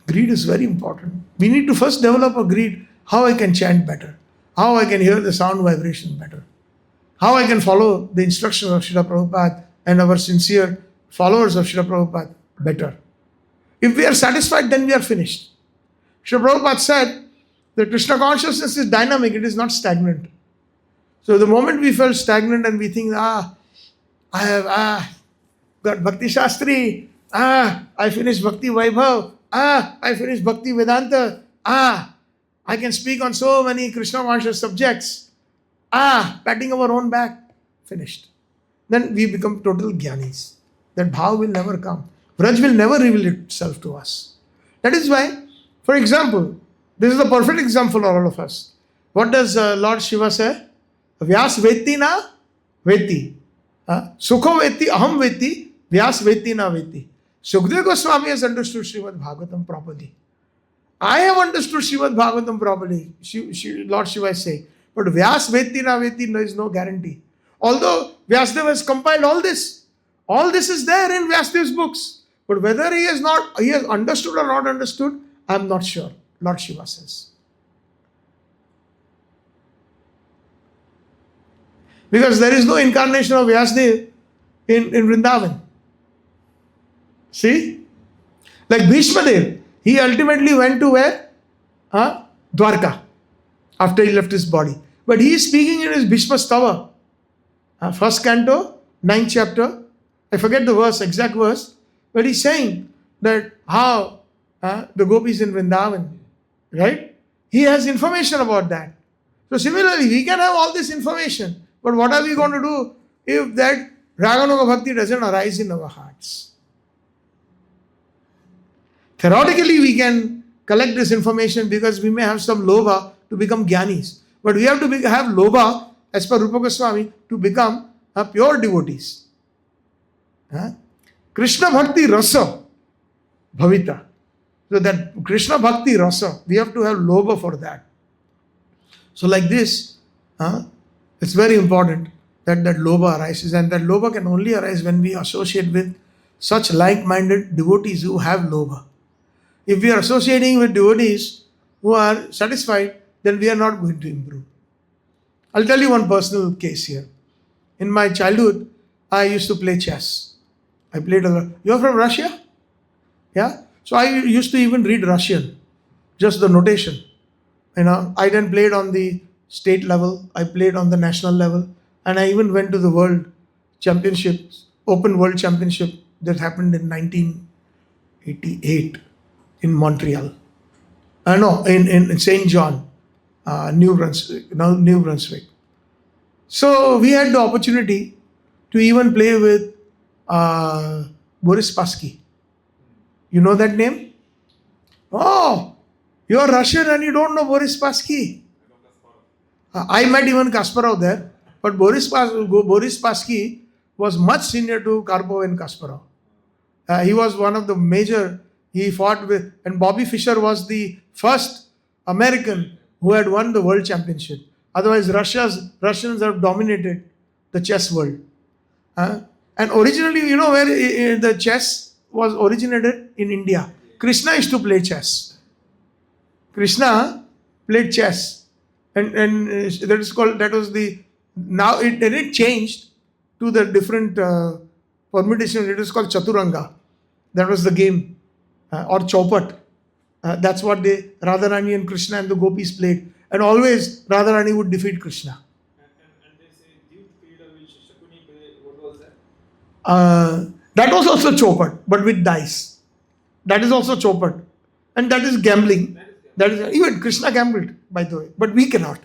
Greed is very important. We need to first develop a greed. How I can chant better. How I can hear the sound vibration better. How I can follow the instructions of Srila Prabhupada and our sincere followers of Srila Prabhupada better. If we are satisfied, then we are finished. Srila Prabhupada said that Krishna consciousness is dynamic, it is not stagnant. So the moment we felt stagnant and we think, I have got Bhakti Shastri, I finished Bhakti Vaibhav, I finished Bhakti Vedanta, I can speak on so many Krishna conscious subjects, patting our own back, finished. Then we become total jnanis. That bhav will never come. Vraj will never reveal itself to us. That is why, for example, this is a perfect example for all of us. What does Lord Shiva say? Vyas veti na veti. Sukho veti aham veti. Vyas veti na veti. Sukadeva Goswami has understood Srimad Bhagavatam properly. I have understood Srimad Bhagavatam properly. Lord Shiva is saying. But Vyas veti na veti, there is no guarantee. Although Vyasadeva has compiled all this is there in Vyasadev's books. But whether he has understood or not understood, I am not sure. Lord Shiva says. Because there is no incarnation of Vyasadeva in Vrindavan. See? Like Bhishmadev, he ultimately went to where? Dwarka. After he left his body. But he is speaking in his Bhishma Stava. First canto, 9th chapter. I forget the verse, exact verse. But he's saying that how the gopis in Vrindavan, right? He has information about that. So similarly, we can have all this information. But what are we going to do if that Raganuga Bhakti doesn't arise in our hearts? Theoretically, we can collect this information because we may have some lobha to become jnanis. But we have to have lobha, as per Rupa Goswami, to become pure devotees. Krishna Bhakti Rasa Bhavita. So that Krishna Bhakti Rasa, we have to have lobha for that. So like this, it's very important that lobha arises, and that lobha can only arise when we associate with such like-minded devotees who have lobha. If we are associating with devotees who are satisfied, then we are not going to improve. I'll tell you one personal case here. In my childhood, I used to play chess. I played You're from Russia? Yeah? So I used to even read Russian, just the notation. I then played on the state level, I played on the national level, and I even went to the world championships, open world championship that happened in 1988 in Montreal. In St. John, New Brunswick. So we had the opportunity to even play with Boris Spassky. You know that name? Oh, you are Russian and you don't know Boris Spassky. I met even Kasparov there, but Boris Spassky was much senior to Karpov and Kasparov. He was one of the major, he fought with, and Bobby Fischer was the first American who had won the world championship. Otherwise, Russians have dominated the chess world. And originally, where the chess was originated? In India. Krishna used to play chess. Krishna played chess. And now it changed to the different permutations. It is called Chaturanga. That was the game. Or Chaupat. That's what Radharani and Krishna and the gopis played. And always Radharani would defeat Krishna. And they say Duke Peter which Shakuni played, what was that? That was also Chaupat, but with dice. That is also Chaupat. And that is gambling. That is even Krishna gambled, by the way. But we cannot.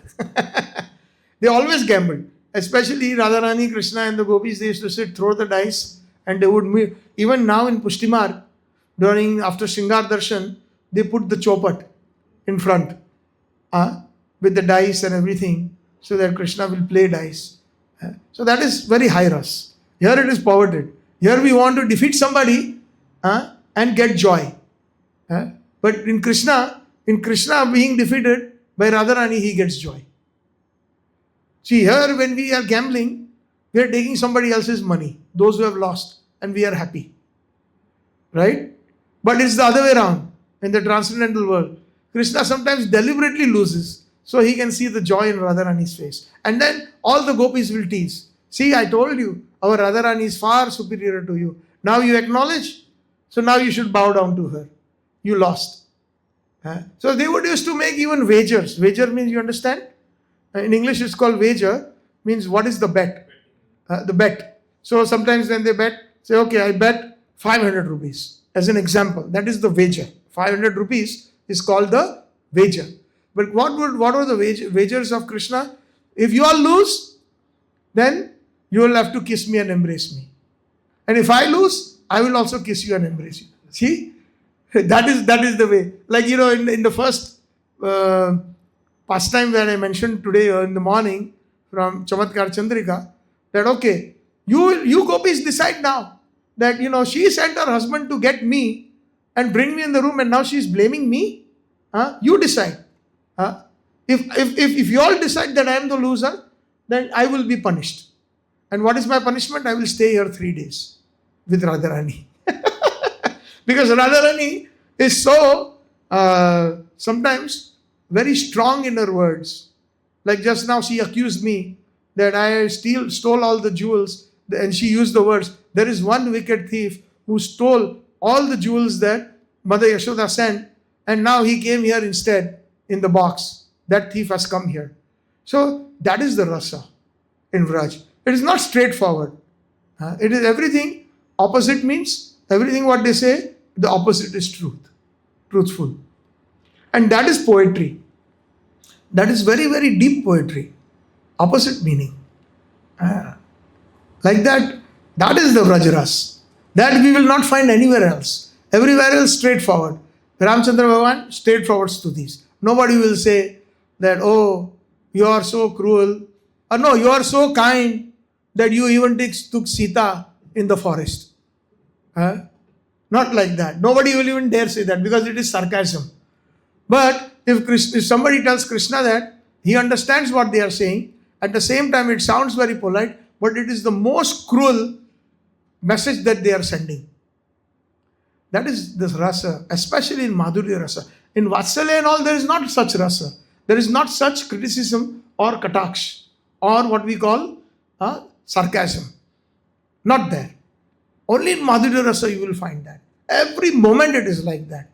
They always gambled. Especially Radharani, Krishna and the gopis, they used to throw the dice And they would meet. Even now in Pushtimar, after Shringar Darshan, they put the chopat in front with the dice and everything, so that Krishna will play dice. So that is very high ras. Here it is perverted. Here we want to defeat somebody and get joy. But in Krishna being defeated by Radharani, he gets joy. See, here when we are gambling, we are taking somebody else's money, those who have lost, and we are happy. Right? But it's the other way around. In the transcendental world, Krishna sometimes deliberately loses, so he can see the joy in Radharani's face. And then all the gopis will tease. See, I told you, our Radharani is far superior to you. Now you acknowledge, so now you should bow down to her. You lost. So they would used to make even wagers. Wager means, you understand? In English it's called wager, means what is the bet? The bet. So sometimes when they bet, say, okay, I bet 500 rupees. As an example, that is the wager. 500 rupees is called the wager. But what were the wagers of Krishna? If you all lose, then you will have to kiss me and embrace me. And if I lose, I will also kiss you and embrace you. See? That is the way. Like, in the first pastime where I mentioned today in the morning from Chamatkar Chandrika, that okay, you gopis decide now that, she sent her husband to get me and bring me in the room, and now she is blaming me. You decide. If you all decide that I am the loser, then I will be punished. And what is my punishment? I will stay here 3 days with Radharani. Because Radharani is so sometimes very strong in her words. Like just now she accused me that I stole all the jewels, and she used the words, there is one wicked thief who stole all the jewels that Mother Yashoda sent, and now he came here instead in the box. That thief has come here. So that is the rasa in Vraj. It is not straightforward. It is everything. Opposite means everything what they say, the opposite is truthful. And that is poetry. That is very, very deep poetry. Opposite meaning. Like that is the Vrajras. That we will not find anywhere else. Everywhere else straightforward. Ramchandra Bhagavan, straightforward stutis. Nobody will say that, oh, you are so cruel. Or no, you are so kind that you even took Sita in the forest. Not like that. Nobody will even dare say that, because it is sarcasm. But if somebody tells Krishna that, he understands what they are saying. At the same time, it sounds very polite, but it is the most cruel message that they are sending. That is this rasa, especially in Madhurya rasa. In Vatsalya and all, there is not such rasa. There is not such criticism or kataksh or what we call sarcasm. Not there. Only in Madhurya rasa you will find that. Every moment it is like that.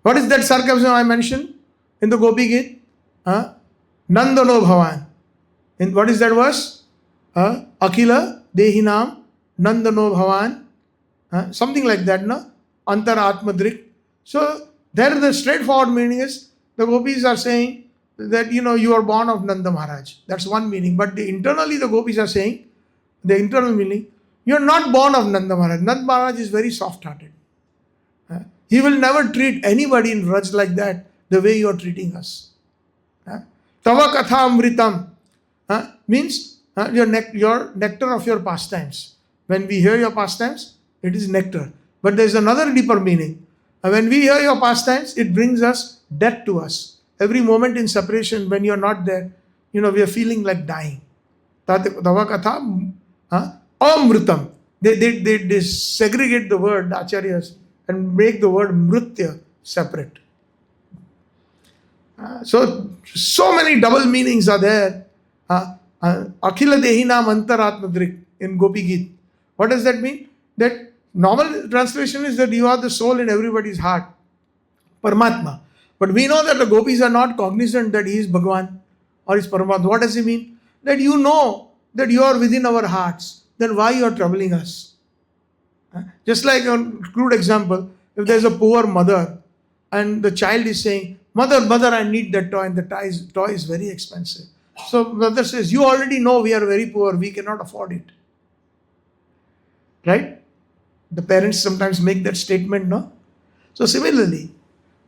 What is that sarcasm I mentioned in the Gopi Git? Nandano Bhavan. In what is that verse? Akhila Dehinam Nandano Bhavan. Something like that, no? Antar Atmadrik. So there the straightforward meaning is, the gopis are saying that, you are born of Nanda Maharaj. That's one meaning. But internally the gopis are saying, the internal meaning, you are not born of Nanda Maharaj. Nanda Maharaj is very soft-hearted. He will never treat anybody in Vraj like that, the way you are treating us. Tava Katha Amritam means your nectar of your pastimes. When we hear your pastimes, it is nectar. But there is another deeper meaning. When we hear your pastimes, it brings us death to us. Every moment in separation, when you are not there, we are feeling like dying. Tava Katha Amritam. They segregate the word, the acharyas, and make the word mritya separate. So many double meanings are there. Akhila Dehinam Antaratmadrik in Gopi Git. What does that mean? That normal translation is that you are the soul in everybody's heart, Paramatma. But we know that the gopis are not cognizant that he is Bhagavan or is Paramatma. What does he mean? That you know that you are within our hearts. Then why you are troubling us? Just like a crude example, if there is a poor mother and the child is saying, Mother, I need that toy, and the toy is very expensive. So mother says, you already know we are very poor, we cannot afford it. Right? The parents sometimes make that statement, no? So similarly,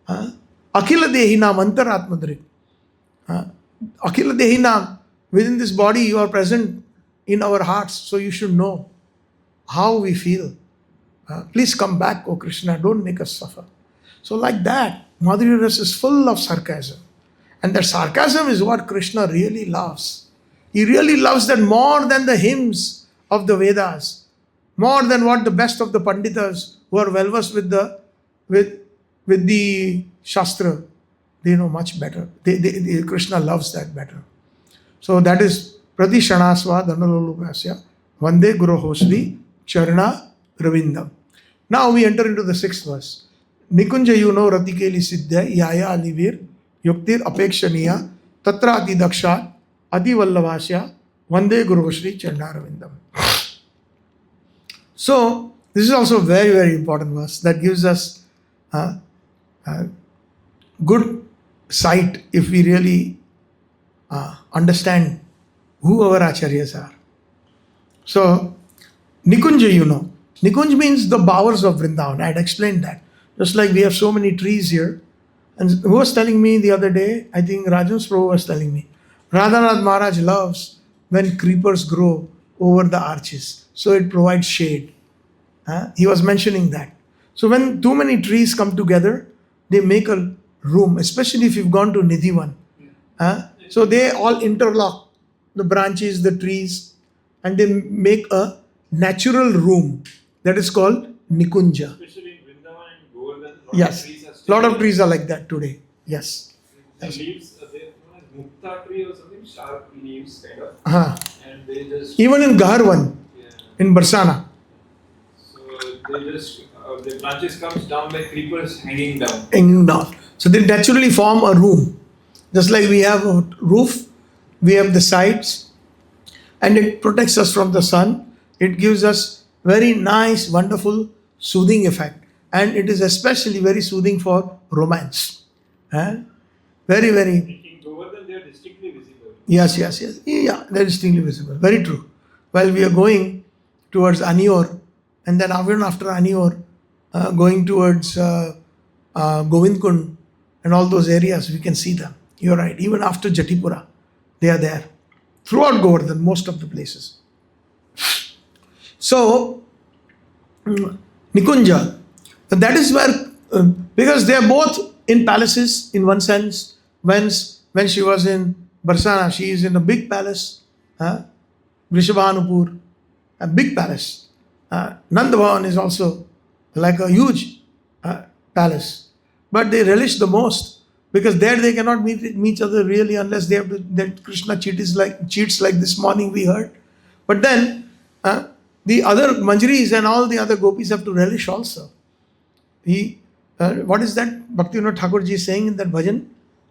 Akhila Dehinam Antaratmadrik. Akhila Dehinam, within this body you are present in our hearts, so you should know how we feel. Please come back, O Krishna, don't make us suffer. So like that, Madhurya Rasa is full of sarcasm. And that sarcasm is what Krishna really loves. He really loves that more than the hymns of the Vedas, more than what the best of the Panditas who are well versed with the Shastra, they know much better. Krishna loves that better. So that is Prati Shanasva Dhanalolupasya Vande Guru Hosri Charna Ravindam. Now we enter into the 6th verse. Nikunja yuno ratikeli siddha yaya alivir yuktir apekshaniya tatra ati daksha ati vallavasya Vande Guru Hosri Charna Ravindam. So this is also a very, very important verse that gives us good sight if we really understand who our acharyas are. So, Nikunja, Nikunj means the bowers of Vrindavan. I had explained that. Just like we have so many trees here. And who was telling me the other day, I think Rajans Prabhu was telling me, Radhanath Maharaj loves when creepers grow over the arches. So it provides shade. He was mentioning that. So when too many trees come together, they make a room, especially if you've gone to Nidhivan. So they all interlock, the branches, the trees, and they make a natural room that is called Nikunja. Especially in Vrindavan and Govardhan, Yes, lot of trees are like that today. Yes. The leaves, they known as mukta tree or something, sharp leaves kind of. And they just... Even in Gaharvan, in Barsana. So they just, the branches comes down like creepers hanging down. Hanging down. So they naturally form a room. Just like we have a roof, we have the sides, and it protects us from the sun. It gives us very nice, wonderful, soothing effect. And it is especially very soothing for romance. Very, very... In Govardhan, they are distinctly visible. Yes. Yeah, they are distinctly visible. Very true. While we are going towards Anior, and then even after Anior, going towards Govindkund and all those areas, we can see them. You're right. Even after Jatipura, they are there. Throughout Govardhan, most of the places. So, Nikunja, that is where, because they are both in palaces in one sense. When she was in Barsana, she is in a big palace, Vrishabhanupur, a big palace. Nandabhavan is also like a huge palace. But they relish the most because there they cannot meet each other really unless they have to, that Krishna cheats like this morning we heard. But then the other Manjaris and all the other gopis have to relish also. What is that Bhaktivinoda Thakurji is saying in that bhajan?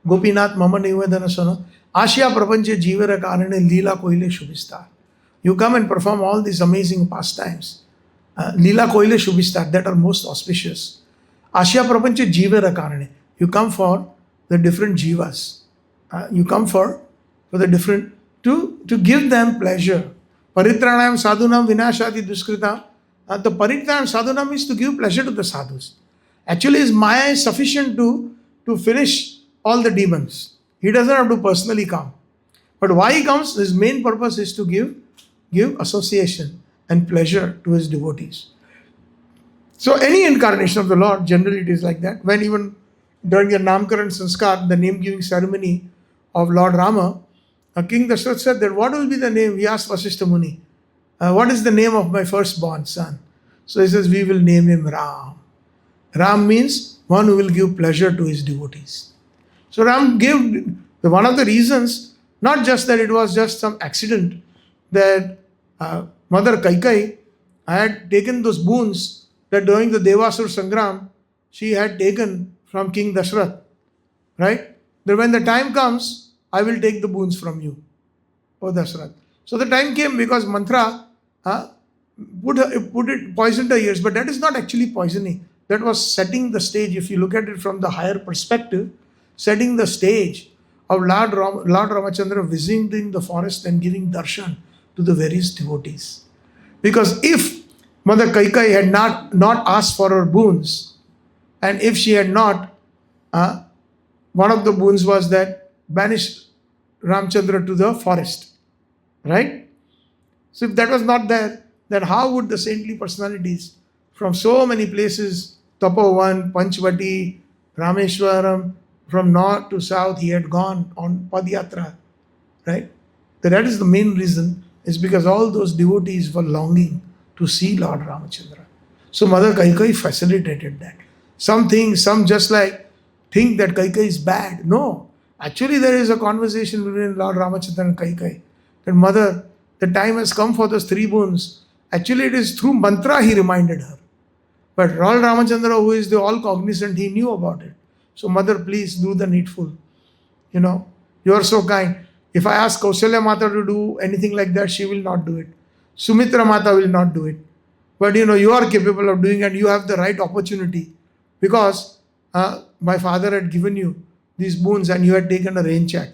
Gopinath mama nivedana sona Ashya prapancha jivara karane leela koile shubhistar. You come and perform all these amazing pastimes. Leela koile shubhistar, that are most auspicious. Ashya prapancha jivara karane. You come for the different jivas. You come for the different, to give them pleasure. Paritranam sadhunam vinashati duskritam. The paritranam sadhunam is to give pleasure to the sadhus. Actually, his maya is sufficient to finish all the demons. He doesn't have to personally come. But why he comes, his main purpose is to give association and pleasure to his devotees. So any incarnation of the Lord, generally it is like that. When even during the Namkaran Sanskar, the name-giving ceremony of Lord Rama, King Dashrath said that what will be the name? He asked Vasishtha Muni, what is the name of my firstborn son? So he says, we will name him Ram. Ram means one who will give pleasure to his devotees. So Ram gave, one of the reasons, not just that it was just some accident, that Mother Kaikai had taken those boons that during the Devasur Sangram, she had taken from King Dashrath, right? That when the time comes, I will take the boons from you, O Dashrath. So the time came because Mantra poisoned her ears, but that is not actually poisoning. That was setting the stage, if you look at it from the higher perspective, setting the stage of Lord Ramachandra visiting the forest and giving darshan to the various devotees. Because if Mother Kaikai had not asked for her boons, and if she had not, one of the boons was that banish Ramchandra to the forest, right? So if that was not there, then how would the saintly personalities from so many places, Tapovan, Panchvati, Rameshwaram, from north to south, he had gone on Padyatra, right? That is the main reason, is because all those devotees were longing to see Lord Ramachandra. So Mother Kaikai facilitated that. Some just like think that Kaikai is bad. No, actually there is a conversation between Lord Ramachandra and Kaikai. That Mother, the time has come for those three boons. Actually it is through mantra he reminded her. But Lord Ramachandra, who is the all cognizant, he knew about it. So Mother, please do the needful. You are so kind. If I ask Kausalya Mata to do anything like that, she will not do it. Sumitra Mata will not do it. But you are capable of doing it, and you have the right opportunity. Because my father had given you these boons and you had taken a rain check.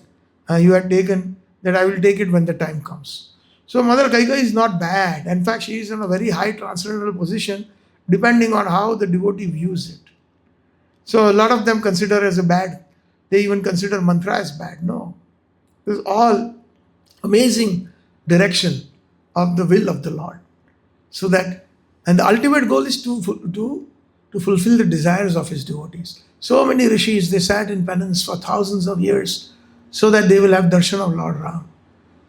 You had taken that I will take it when the time comes. So Mother Kaikai is not bad. In fact, she is in a very high transcendental position depending on how the devotee views it. So a lot of them consider as a bad. They even consider mantra as bad. No. This is all amazing direction of the will of the Lord. So that, and the ultimate goal is to fulfill the desires of his devotees. So many rishis, they sat in penance for thousands of years so that they will have darshan of Lord Ram.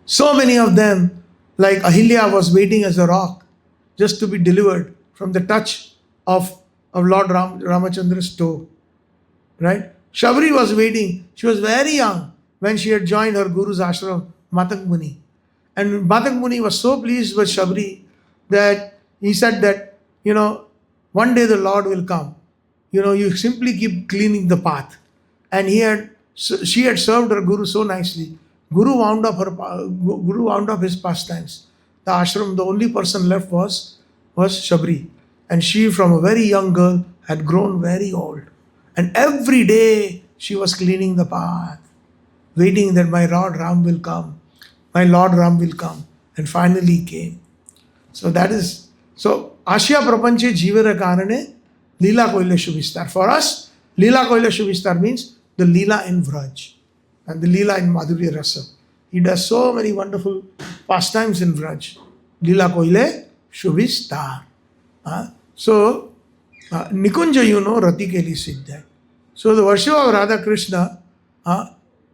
So many of them, like Ahilya, was waiting as a rock just to be delivered from the touch of Lord Ramachandra's toe. Right? Shabri was waiting. She was very young when she had joined her guru's ashram, Matak Muni. And Matak Muni was so pleased with Shabri that he said that, one day the Lord will come. You simply keep cleaning the path. And she had served her guru so nicely. Guru wound up his pastimes. The ashram, the only person left was Shabri. And she, from a very young girl, had grown very old. And every day she was cleaning the path, waiting that my Lord Ram will come. My Lord Ram will come. And finally he came. So Ashya Prapanche Jivara Karane Leela Koile Shubhistar. For us, Leela Koile Shubhistar means the Leela in Vraj and the Leela in Madhurya Rasa. He does so many wonderful pastimes in Vraj. Leela Koile Shubhistar. So, Nikunja, Rati Keli Siddha. So, the worship of Radha Krishna,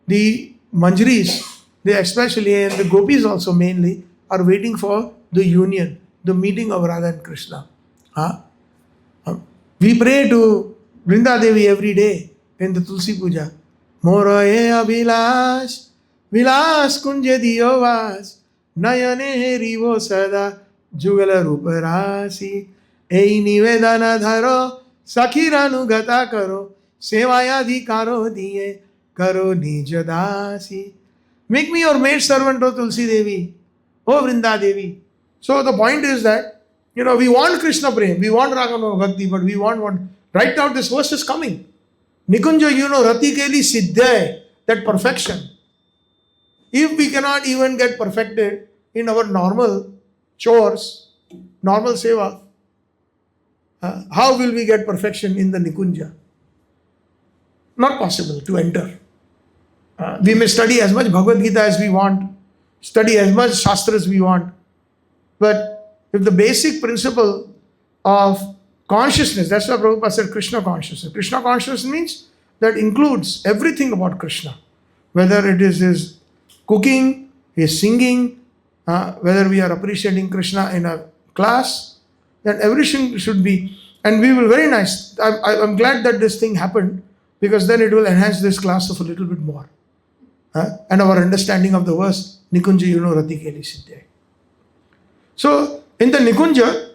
the Manjaris, they especially, and the Gopis also mainly, are waiting for the union, the meeting of Radha and Krishna. We pray to Vrinda Devi every day in the Tulsi Puja. Moraye Abhilash, Vilas Kunje Diyovas, Nayane Rivo Sada, Jugala Ruparasi, Ei Nivedana Dharo, Sakiranu Gata Karo, Sevaya Karo Diye, Karo Nijadasi. Make me your maid servant, O Tulsi Devi, O Vrinda Devi. So the point is that, we want Krishna Prem, we want Ragama Bhakti, but we want right now this verse is coming. Nikunja, Rati Keli Siddha, that perfection. If we cannot even get perfected in our normal chores, normal seva, how will we get perfection in the Nikunja? Not possible to enter. We may study as much Bhagavad Gita as we want, study as much Shastra as we want, but if the basic principle of consciousness, that's why Prabhupada said Krishna consciousness. Krishna consciousness means that includes everything about Krishna, whether it is his cooking, his singing, whether we are appreciating Krishna in a class, then everything should be, and we will very nice. I'm glad that this thing happened, because then it will enhance this class of a little bit more. And our understanding of the verse, Nikunja Rati Keli Siddha. So, in the Nikunja,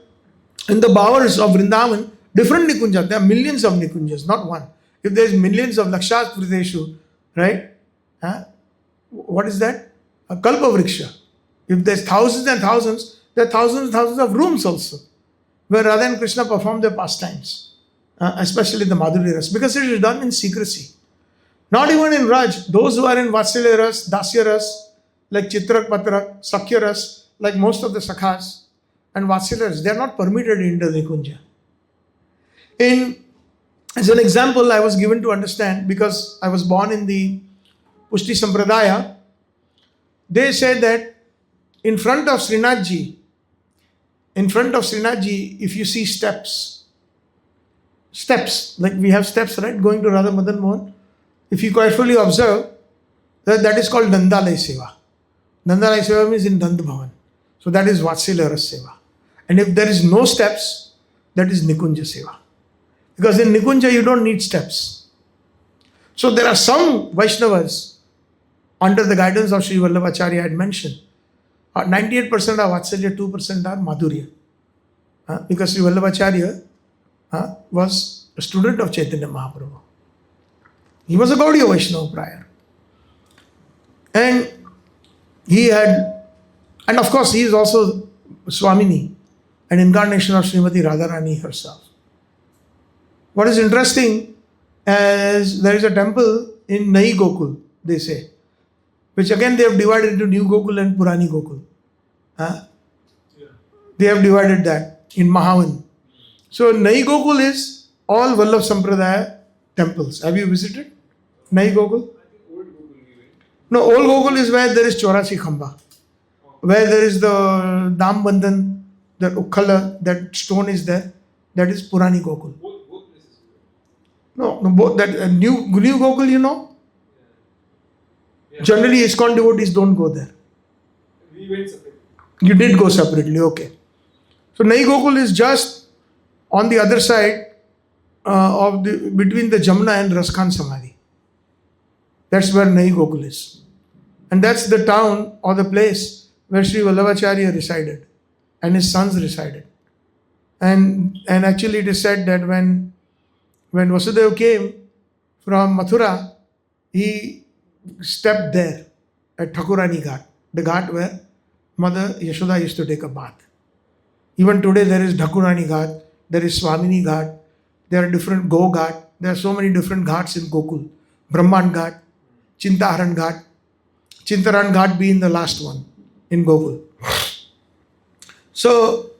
in the bowers of Vrindavan, different Nikunja, there are millions of Nikunjas, not one. If there is millions of Lakshas Pradeshu, right? What is that? A Kalpa Vriksha. If there's thousands and thousands, there are thousands and thousands of rooms also, where Radha and Krishna perform their pastimes, especially the Madhurya Ras, because it is done in secrecy. Not even in Raj, those who are in Vatsalya Ras, Dasya Ras, like Chitrak Patrak, Sakya Ras, like most of the Sakhas, and Vatsalyas, they are not permitted into Nikunja. As an example, I was given to understand, because I was born in the Pushti Sampradaya, they say that in front of Srinathji, if you see steps, like we have steps, right, going to Radha Madan Mohan, if you carefully observe, that is called Nandalaya Seva. Nandalaya Seva means in Nand Bhavan. So that is Vatsalya Ras Seva. And if there is no steps, that is Nikunja Seva. Because in Nikunja you don't need steps. So there are some Vaishnavas under the guidance of Sri Vallabhacharya I had mentioned. 98% are Vatsalya, 2% are Madhurya. Because Sri Vallabhacharya was a student of Chaitanya Mahaprabhu. He was a Gaudiya Vaishnava prior. And of course he is also Swamini, an incarnation of Srimati Radharani herself. What is interesting is there is a temple in Nai Gokul, they say, which again they have divided into New Gokul and Purani Gokul. They have divided that in Mahavan. So Nai Gokul is all Vallabh Sampradaya temples. Have you visited Nai Gokul? No, Old Gokul is where there is Chaurasi Khamba, where there is the Dam Bandhan, that Ukkhala, that stone is there. That is Purani Gokul. Both places. No, both that new Gokul, you know. Yeah. Generally, ISKCON devotees don't go there. We went separately. You did go separately, okay. So Nai Gokul is just on the other side between the Jamna and Raskhan Samadhi. That's where Nai Gokul is. And that's the town or the place where Sri Vallabhacharya resided and his sons resided. And actually it is said that when Vasudeva came from Mathura, he stepped there at Thakurani Ghat, the ghat where Mother Yashoda used to take a bath. Even today there is Thakurani Ghat, there is Swamini Ghat, there are different Go Ghat, there are so many different ghats in Gokul. Brahman Ghat, Chintaharan Ghat, Chintaharan Ghat being the last one in Gokul. So,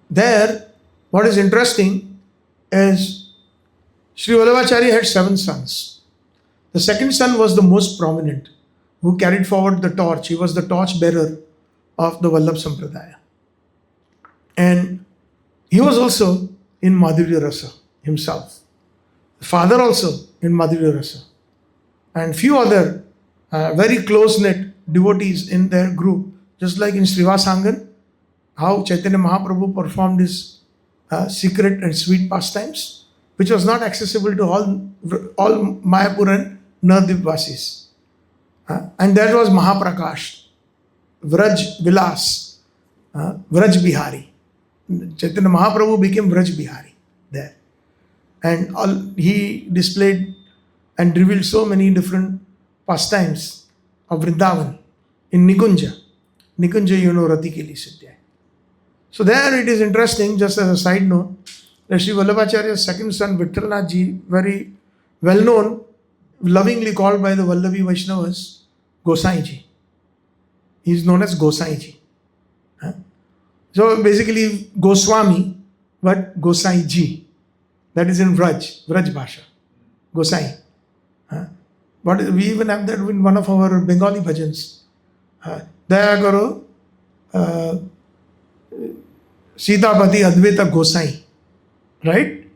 there, what is interesting is Sri Vallabhacharya had 7 sons. The second son was the most prominent, who carried forward the torch. He was the torch bearer of the Vallabh Sampradaya. And he was also in Madhurya Rasa himself. The father also in Madhurya Rasa. And few other very close-knit devotees in their group, just like in Srivasangan, how Chaitanya Mahaprabhu performed his secret and sweet pastimes, which was not accessible to all Mayapur and Navadvip Vasis. And that was Mahaprakash, Vraj Vilas, Vraj Bihari. Chaitanya Mahaprabhu became Vraj Bihari there. And he displayed and revealed so many different pastimes of Vrindavan in Nikunja. Nikunja, you know, Rati Keli Siddhya. So there it is interesting, just as a side note, that Sri Vallabhacharya's second son, Vittalnath Ji, very well known, lovingly called by the Vallavi Vaishnavas, Gosai Ji. He is known as Gosai Ji. So basically Goswami, but Gosai Ji. That is in Vraj Bhasha. Gosai. But we even have that in one of our Bengali bhajans. Daya Karo Sitapati Advaita Gosai. Right?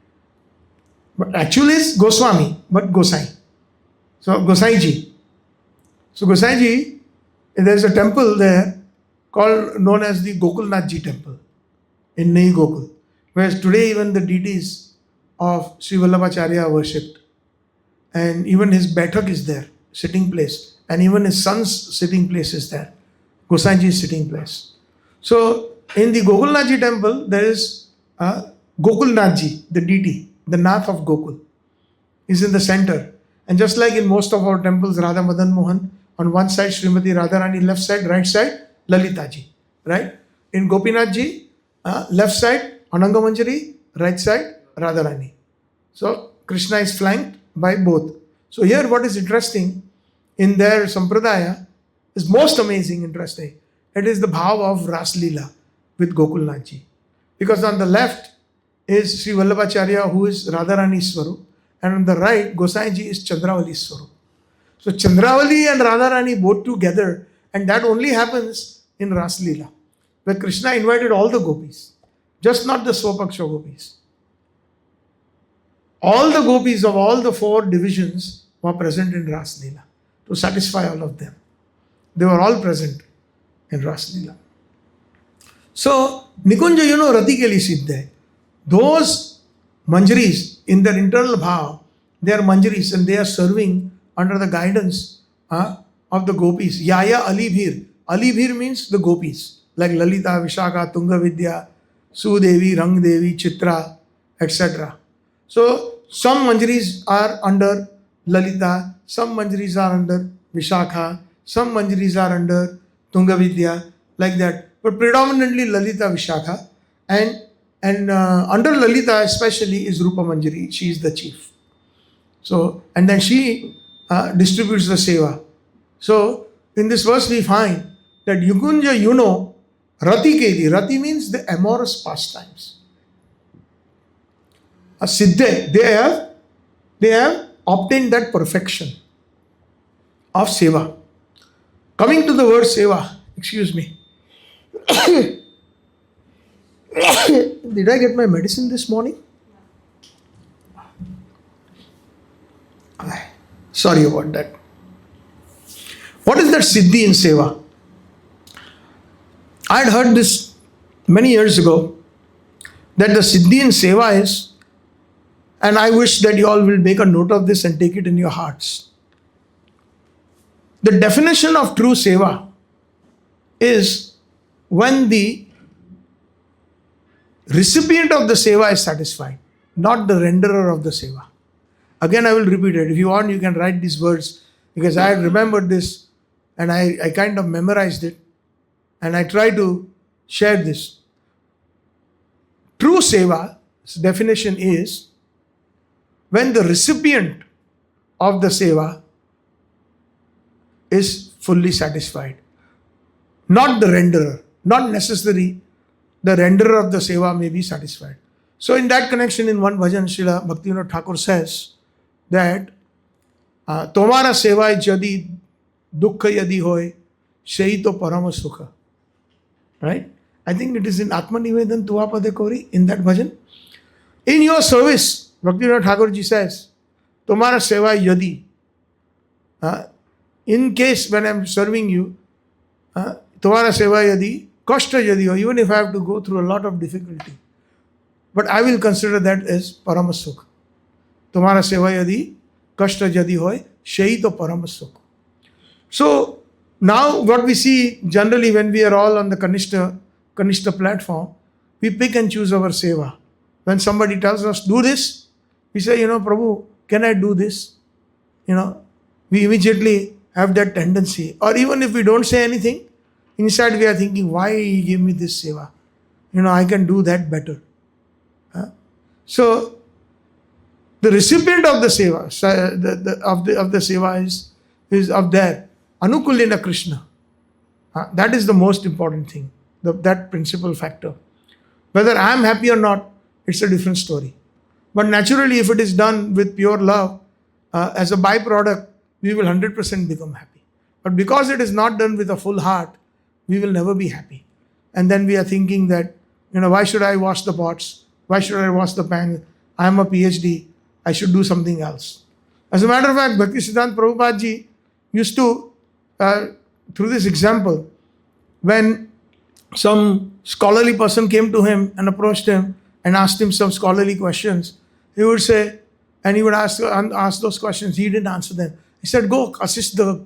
But actually it's Goswami, but Gosai. So Gosai Ji. So Gosai Ji, there is a temple there known as the Gokulnath Ji temple in Nai Gokul, whereas today even the deities of Sri Vallabhacharya are worshipped. And even his Baithak is there, sitting place. And even his son's sitting place is there. Gosainji's sitting place. So in the Gokulnathji temple, there is Gokulnathji, the deity, the Nath of Gokul, is in the center. And just like in most of our temples, Radha Madan Mohan, on one side Srimati Radharani, left side, right side, Lalitaji. Right? In Gopinathji, left side, Ananga Manjari, right side, Radharani. So Krishna is flanked by both. So here what is interesting in their Sampradaya is most amazing interesting it is the bhav of Ras Leela with Gokulnathji. Because on the left is Sri Vallabhacharya, who is Radharani Swarup, and on the right, Gosainji is Chandravali Swarup. So Chandravali and Radharani both together, and that only happens in Ras Leela, where Krishna invited all the gopis, just not the Swapaksha gopis. All the gopis of all the 4 divisions were present in Ras Leela to satisfy all of them. They were all present in Ras Leela. So, Nikunja, Rati ke liye siddha hai. Those manjaris in their internal bhav, they are manjaris and they are serving under the guidance of the gopis. Yaya Alibhir. Alibhir means the gopis, like Lalita, Vishaka, Tunga Vidya, Sudevi, Rang Devi, Chitra, etc. So, some manjaris are under Lalita, some manjaris are under Vishakha, some manjaris are under Tunga Vidya, like that. But predominantly Lalita, Vishakha, and under Lalita especially is Rupa Manjari. She is the chief. So, and then she distributes the seva. So, in this verse we find that Yukunja, Rati Kedi. Rati means the amorous pastimes. A Siddhe, they have obtained that perfection of seva. Coming to the word seva, excuse me. Did I get my medicine this morning? Sorry about that. What is that Siddhi in seva? I had heard this many years ago, that the Siddhi in seva is, and I wish that you all will make a note of this and take it in your hearts. The definition of true seva is when the recipient of the seva is satisfied, not the renderer of the seva. Again, I will repeat it. If you want, you can write these words, because I had remembered this and I kind of memorized it and I try to share this. True seva's definition is when the recipient of the seva is fully satisfied, not the renderer. Not necessary the renderer of the seva may be satisfied. So in that connection, in one bhajan, Srila Bhaktivinoda Thakur says that Tomara seva jadi dukkha yadi hoy, shahi to parama sukha. Right? I think it is in Atma Nivedan Tuapade Kori, in that bhajan. In your service, Bhaktivinoda Thakur ji says, Tomara seva yadi. In case when I am serving you, Tomara seva yadi, kashta yadi ho, even if I have to go through a lot of difficulty. But I will consider that as paramasukh. Tomara seva yadi, kashta yadi hoy, shahi to paramasukh. So now what we see generally when we are all on the Kanishta platform, we pick and choose our seva. When somebody tells us, do this, we say, Prabhu, can I do this? We immediately have that tendency. Or even if we don't say anything, inside we are thinking, why he gave me this seva? I can do that better. So, the recipient of the seva, of the seva is of there. Anukulina Krishna. That is the most important thing. That principal factor. Whether I am happy or not, it's a different story. But naturally, if it is done with pure love, as a byproduct, we will 100% become happy. But because it is not done with a full heart, we will never be happy. And then we are thinking that, why should I wash the pots? Why should I wash the pans? I am a PhD. I should do something else. As a matter of fact, Bhakti Siddhanta Prabhupada ji used to, through this example, when some scholarly person came to him and approached him and asked him some scholarly questions, he would say, and he would ask those questions, he didn't answer them. He said, go assist the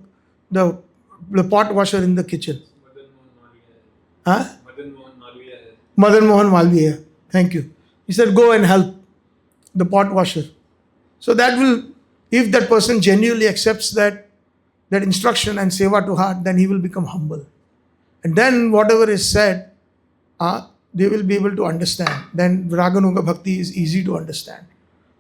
pot washer in the kitchen. Madan Mohan Malviya. Thank you. He said, go and help the pot washer. So that will, if that person genuinely accepts that instruction and seva to heart, then he will become humble. And then whatever is said, they will be able to understand. Then Raganuga Bhakti is easy to understand.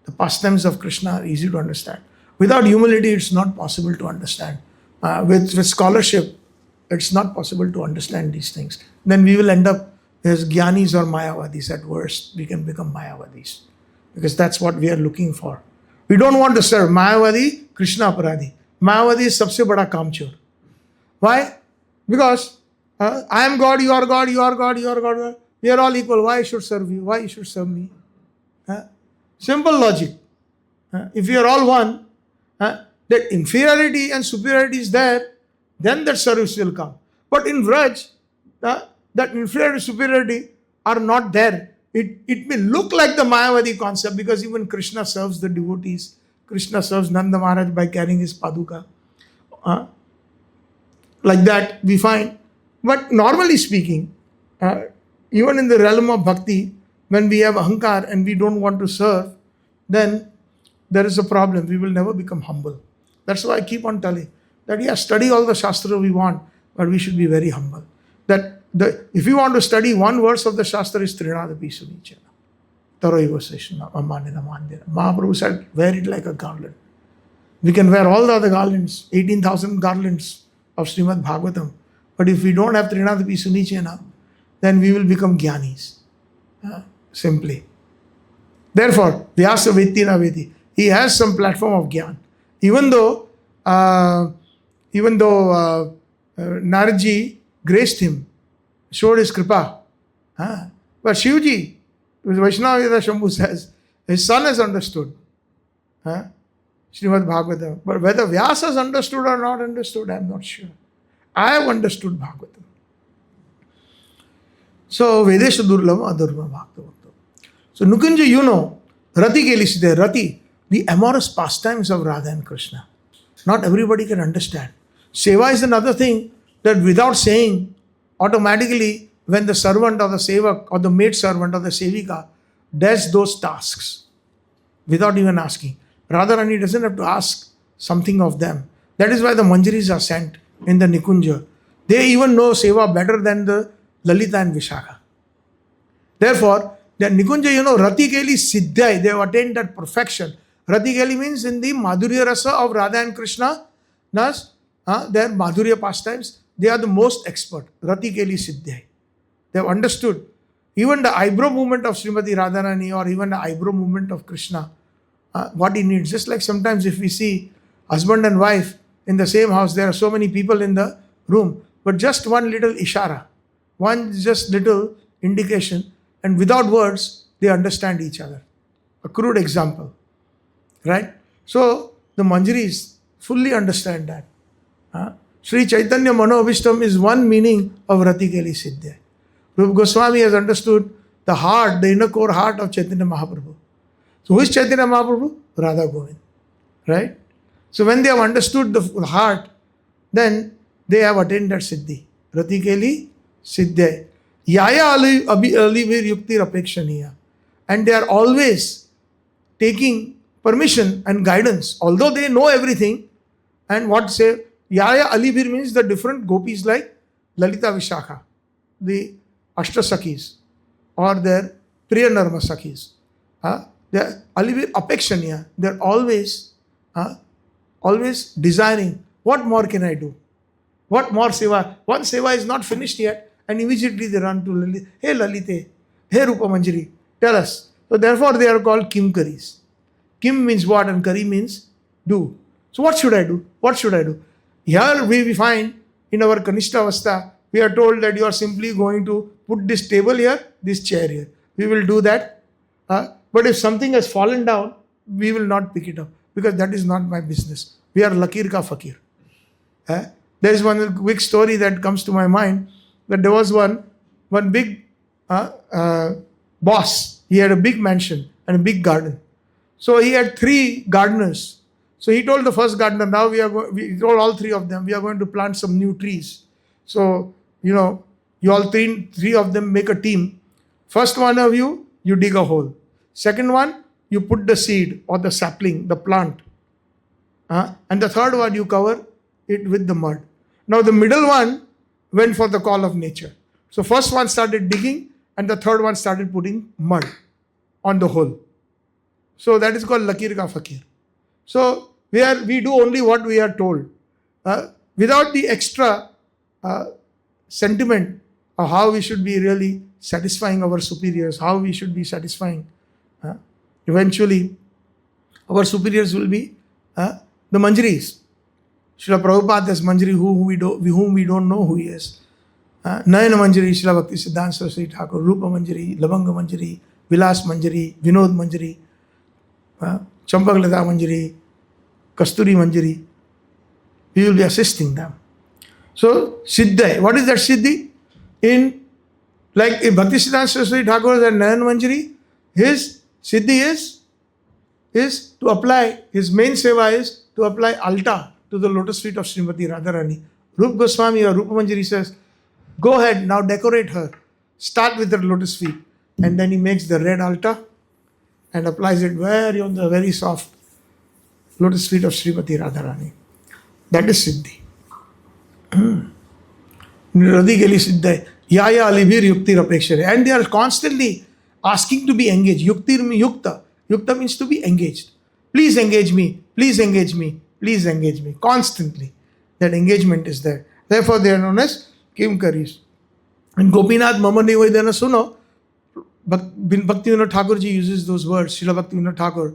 The pastimes of Krishna are easy to understand. Without humility, it's not possible to understand. With scholarship, It's not possible to understand these things. Then we will end up as Gyanis or Mayavadis at worst. We can become Mayavadis because that's what we are looking for. We don't want to serve Mayavadi, Krishna Aparadhi. Mayavadi is sabse bada kamchor. Why? Because I am God, you are God, you are God, you are God. We are all equal. Why I should serve you? Why you should serve me? Simple logic. If we are all one, that inferiority and superiority is there, then that service will come. But in Vraj, that inferiority and superiority are not there. It may look like the Mayavadi concept because even Krishna serves the devotees. Krishna serves Nanda Maharaj by carrying his paduka. Like that we find. But normally speaking, even in the realm of bhakti, when we have ahankar and we don't want to serve, then there is a problem. We will never become humble. That's why I keep on telling that study all the shastra we want, but we should be very humble. That if you want to study one verse of the shastra is Trinadapi Sunichana. Taroiva Seshana Amanina Mandira. Mahaprabhu said, wear it like a garland. We can wear all the other garlands, 18,000 garlands of Srimad Bhagavatam. But if we don't have Trinadapi Sunichana, then we will become Gyanis. Simply. Therefore, Vyasa Vettina Vedi. He has some platform of Gyan. Even though Naradji graced him, showed his kripa. But Shivji, Vaishnava Veda Shambhu says, his son has understood Srimad Bhagavatam. But whether Vyasa has understood or not understood, I am not sure. I have understood Bhagavatam. So, Vedesha Durlama Adurva Bhagavatam. So, Nukunja, you know, Rati Keliside, Rati, the amorous pastimes of Radha and Krishna. Not everybody can understand. Seva is another thing that without saying, automatically, when the servant or the sevak or the maid servant or the sevika does those tasks, without even asking, Radharani doesn't have to ask something of them. That is why the manjaris are sent in the Nikunja. They even know seva better than the Lalita and Vishakha. Therefore, the Nikunja, you know, Rati Keli Siddhai, they have attained that perfection. Rati Keli means in the Madhurya Rasa of Radha and Krishna, thus, their Madhurya pastimes, they are the most expert. Rati Keli Siddhai. They have understood. Even the eyebrow movement of Srimati Radharani or even the eyebrow movement of Krishna, what he needs. Just like sometimes if we see husband and wife in the same house, there are so many people in the room, but just one little ishara, one just little indication, and without words, they understand each other. A crude example, right? So, the Manjaris fully understand that. Sri Chaitanya Manoabhishtam is one meaning of Rati Keli Siddhya. Rupa Goswami has understood the heart, the inner core heart of Chaitanya Mahaprabhu. So, who is Chaitanya Mahaprabhu? Radha Govind, right? So, when they have understood the heart, then they have attained that Siddhi. Rati Keli Siddhya. Yaya Alivir Yukti Rapekshaniya. And they are always taking permission and guidance, although they know everything. And what say, Yaya Alivir means the different gopis like Lalita Vishakha, the Ashtasakis, or their Priya Narma Sakis. They are Alivir Apekshaniya. They are always desiring, what more can I do? What more seva? One seva is not finished yet, and immediately they run to Lalita. Hey Lalite, hey Rupa Manjari, tell us. So therefore they are called Kimkaris. Kim means what and Kari means do. So what should I do? What should I do? Here we find in our Kanishta Avastha, we are told that you are simply going to put this table here, this chair here. We will do that. But if something has fallen down, we will not pick it up because that is not my business. We are Lakir ka Fakir. There is one quick story that comes to my mind that there was one big boss. He had a big mansion and a big garden. So he had 3 gardeners. So he told the first gardener, now we told all 3 of them, we are going to plant some new trees. So, you all three of them make a team. First one of you dig a hole. Second one, you put the seed or the sapling, the plant. And the third one, you cover it with the mud. Now the middle one went for the call of nature. So first one started digging and the third one started putting mud on the hole. So that is called Lakir ka Fakir. So we do only what we are told. Without the extra sentiment of how we should be really satisfying our superiors, how we should be satisfying. Eventually, our superiors will be the Manjaris. Srila Prabhupada is Manjari whom we don't know who he is. Nayana Manjari, Srila Bhakti Siddhanta Saraswati Thakur, Rupa Manjari, Labanga Manjari, Vilas Manjari, Vinod Manjari, Champaklata Manjari, Kasturi Manjari. We will be assisting them. So, Siddha, what is that Siddhi? In Bhakti Siddhanta Saraswati Thakur and Nayan Manjari, his Siddhi is to apply, his main seva is to apply alta to the lotus feet of Srimati Radharani. Rup Goswami or Rupa Manjari says, go ahead, now decorate her. Start with her lotus feet. And then he makes the red altar and applies it on the very soft lotus feet of Srimati Radharani. That is Siddhi. Radhikali Siddha. Yaya alibhir yuktir apekshare. And they are constantly asking to be engaged. Yuktir yukta. Yukta means to be engaged. Please engage me. Please engage me. Please engage me. Constantly. That engagement is there. Therefore, they are known as Kimkaris. And Gopinath Mama Nivedana Suno, Bhaktivinoda Thakur ji uses those words. Srila Bhaktivinoda Thakur.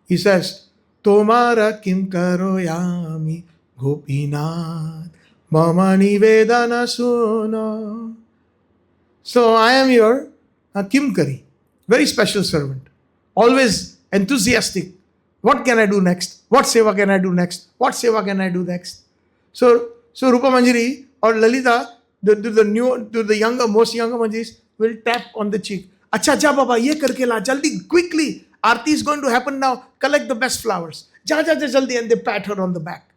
He says, Tomara Kimkaro Yami Gopinath Mama Nivedana Suno. So I am your Kimkari. Very special servant. Always enthusiastic. What can I do next? What seva can I do next? What seva can I do next? So Rupa Manjari or Lalita, the younger, most younger Manjaris will tap on the cheek. Acha ja baba, ye karke la, jaldi, quickly. Aarti is going to happen now. Collect the best flowers. Ja jaldi, and they pat her on the back.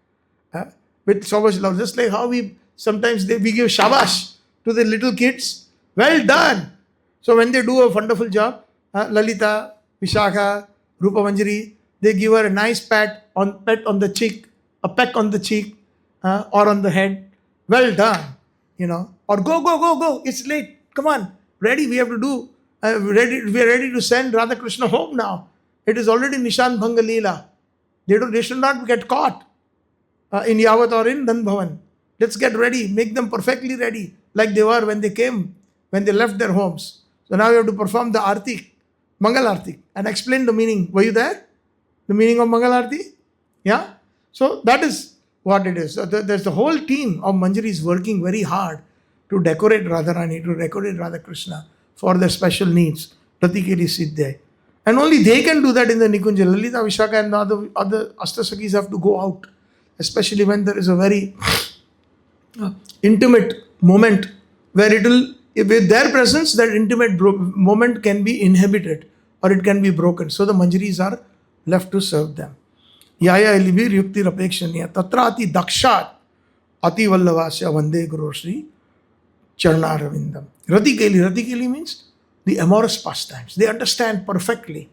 With so much love. Just like how we give shabash to the little kids. Well done. So when they do a wonderful job, Lalita, Vishakha, Rupa Manjari, they give her a nice pat on the cheek, a peck on the cheek, or on the head. Well done, Or go, it's late. Come on, ready, we have to do. We are ready to send Radha Krishna home now. It is already Nishan Bhanga Leela. They should not get caught in Yavat or in Nand Bhavan. Let's get ready, make them perfectly ready, like they were when they left their homes. So now we have to perform the Arti, Mangal Arti, and explain the meaning. Were you there? The meaning of Mangal Arti? Yeah? So that is what it is. So there's the whole team of Manjaris working very hard to decorate Radharani, to decorate Radha Krishna for their special needs. Ratikeli Siddhya. And only they can do that in the Nikunja. Lalita, Vishaka and the other Astasakis have to go out. Especially when there is a very intimate moment where with their presence, that intimate moment can be inhibited or it can be broken. So the Manjaris are left to serve them. Yaya Elibir Yukti Rapekshaniya Tatrati Dakshat Ati Vallavasya Vande Guru Sri Charnaravindam. Ratikeli means the amorous pastimes. They understand perfectly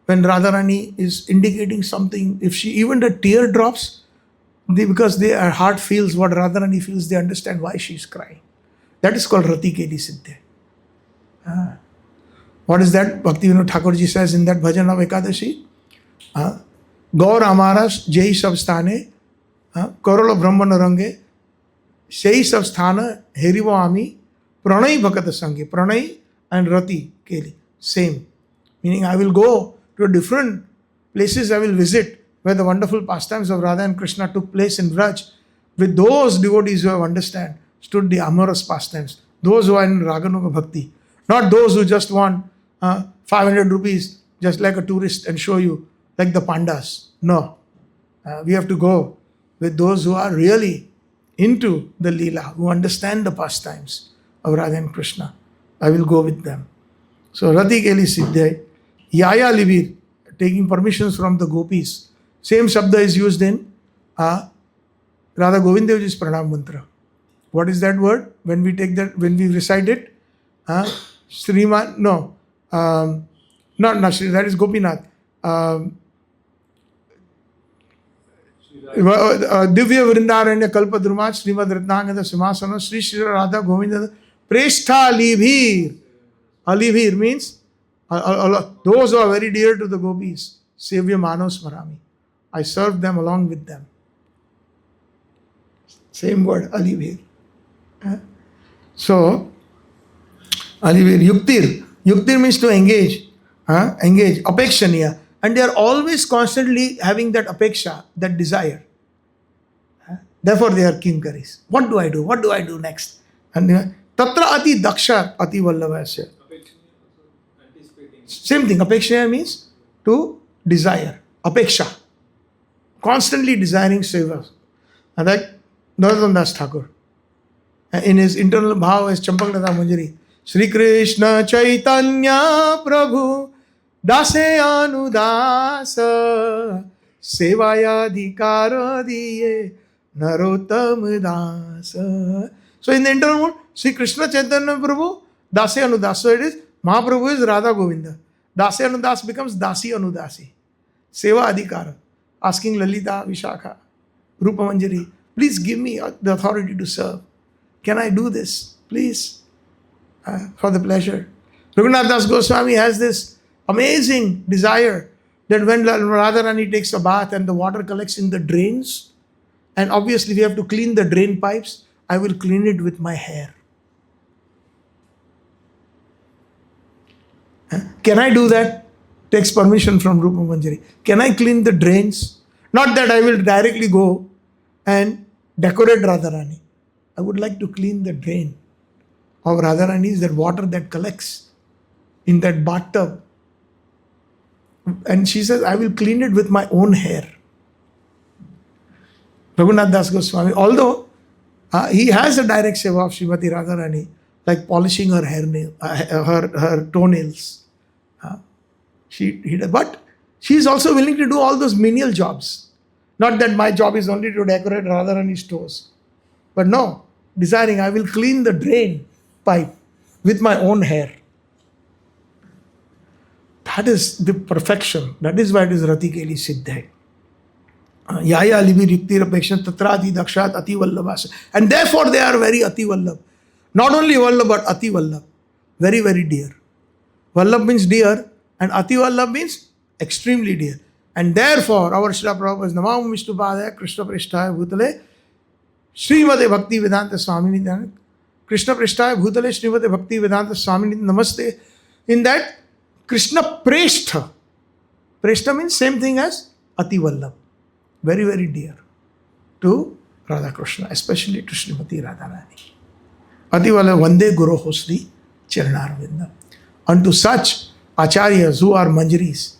when Radharani is indicating something. If she even the tear drops, because her heart feels what Radharani feels, they understand why she is crying. That is called Ratikeli Siddhya. What is that? Bhaktivinoda Thakur ji says in that bhajan of Ekadashi. Gaur Amaras Jai Sabsthane Karolo Brahmana Range Sei Sabsthana Herivo Ami Pranay Bhakata Sange. Pranay and Rati Keli. Same. Meaning I will go to different places, I will visit where the wonderful pastimes of Radha and Krishna took place in Vraj. With those devotees who have understood the amorous pastimes. Those who are in Raganuga Bhakti. Not those who just want 500 rupees just like a tourist and show you like the pandas. No. We have to go with those who are really into the Leela, who understand the pastimes of Radha and Krishna. I will go with them. So Ratikeli Siddhya, Yaya Libir, taking permissions from the gopis. Same shabda is used in Radha Govind Dev Ji's Pranam Mantra. What is that word? When we we recite it, Sriman, no, not Shri, that is Gopinath. Divya Vrindaranya Kalpa Drumat Srimad Ratnangada Simasana Sri Shri Radha Govinda Prestha Alibhir. Alibhir means those who are very dear to the gopis. Sevya Manos Marami. I serve them along with them. Same word, Alibhir. So, Yuktir. Yuktir means to engage. Engage. Apekshaniya. And they are always constantly having that apeksha, that desire. Therefore, they are kinkaris. What do I do? What do I do next? And tatra ati daksha ati vallavasya. Anticipating. Same thing. Apekshaniya means to desire. Apeksha. Constantly desiring seva. And that Narottam Das Thakur, in his internal bhav as Champaklata Manjari, Sri Krishna Chaitanya Prabhu Dase Anudasa Sevaya Dikara Diye Narottam Dasa. So in the internal mode, Sri Krishna Chaitanya Prabhu Dase Anudasa. So it is Mahaprabhu is Radha Govinda. Dase Anudas becomes Dasi Anudasi. Seva Adhikara. Asking Lalita, Vishakha, Rupa Manjari, please give me the authority to serve. Can I do this? Please. For the pleasure. Raghunath Das Goswami has this amazing desire that when Radharani takes a bath and the water collects in the drains, and obviously we have to clean the drain pipes, I will clean it with my hair. Can I do that? Takes permission from Rupa Manjari. Can I clean the drains? Not that I will directly go and decorate Radharani. I would like to clean the drain of Radharani, is that water that collects in that bathtub. And she says, I will clean it with my own hair. Raghunath Das Goswami, although he has a direct seva of Srimati Radharani, like polishing her hair her toenails. But she is also willing to do all those menial jobs. Not that my job is only to decorate Radharani's toes. But no, desiring I will clean the drain pipe with my own hair. That is the perfection. That is why it is Rati Keli Siddha. Yaya Libi Riktir Apekshan Tatrati Dakshat Ati Vallabhas. And therefore they are very Ati Vallabh. Not only Vallabh but Ati Vallabh. Very, very dear. Vallabh means dear and Ati Vallabh means extremely dear. And therefore our Srila Prabhupada is Namam Vishnu Padaya Krishna Prishtaya Bhutale Srimate Bhakti Vedanta Swami Nidhana Krishna Prishtaya Bhutale Srimate Bhakti Vedanta Swami Namaste. In that Krishna Preshtha. Preshtha means same thing as Ati Vallabh. Very, very dear to Radha Krishna, especially to Srimati Radharani. Ati Vallabh Vande Guru Hosri Charanarvinda. Unto such Acharyas who are Manjaris,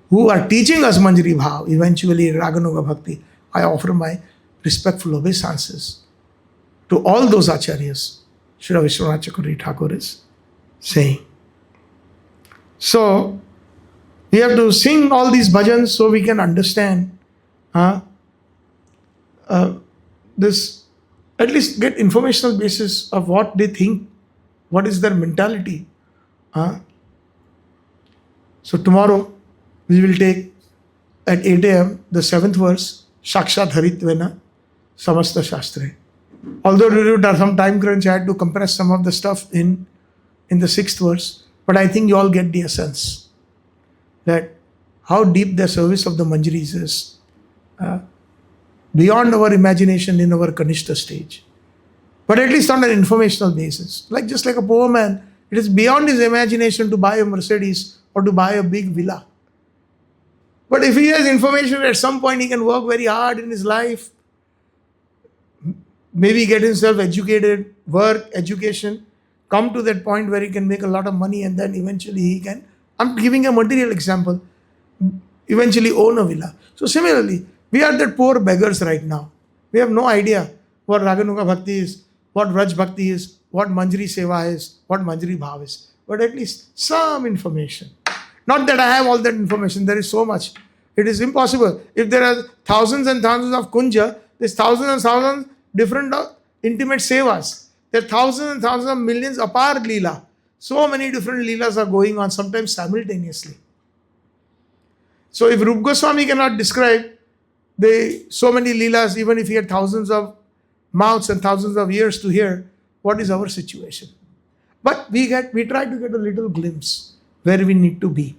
who are teaching us Manjari Bhav, eventually Raganuga Bhakti, I offer my respectful obeisances to all those Acharyas, Srila Vishwanath Chakravarti Thakur is saying. So, we have to sing all these bhajans so we can understand this, at least get informational basis of what they think, what is their mentality. So tomorrow we will take at 8 a.m. the 7th verse, Shakshat Haritvena Samasta Shastre. Although due to some time crunch, I had to compress some of the stuff in the 6th verse, but I think you all get the essence that how deep the service of the Manjaris is. Beyond our imagination in our Kanishta stage. But at least on an informational basis. Just like a poor man, it is beyond his imagination to buy a Mercedes or to buy a big villa. But if he has information, at some point he can work very hard in his life, maybe get himself educated, work, education, come to that point where he can make a lot of money and then eventually he can, I'm giving a material example, eventually own a villa. So similarly, we are the poor beggars right now. We have no idea what Raganuga Bhakti is, what Vraj Bhakti is, what Manjari Seva is, what Manjari Bhav is. But at least some information. Not that I have all that information, there is so much. It is impossible. If there are thousands and thousands of kunja, there's thousands and thousands different intimate sevas. There are thousands and thousands of millions apart leela. So many different leelas are going on, sometimes simultaneously. So if Rupa Goswami cannot describe so many leelas, even if he had thousands of mouths and thousands of ears to hear, what is our situation? But we try to get a little glimpse where we need to be.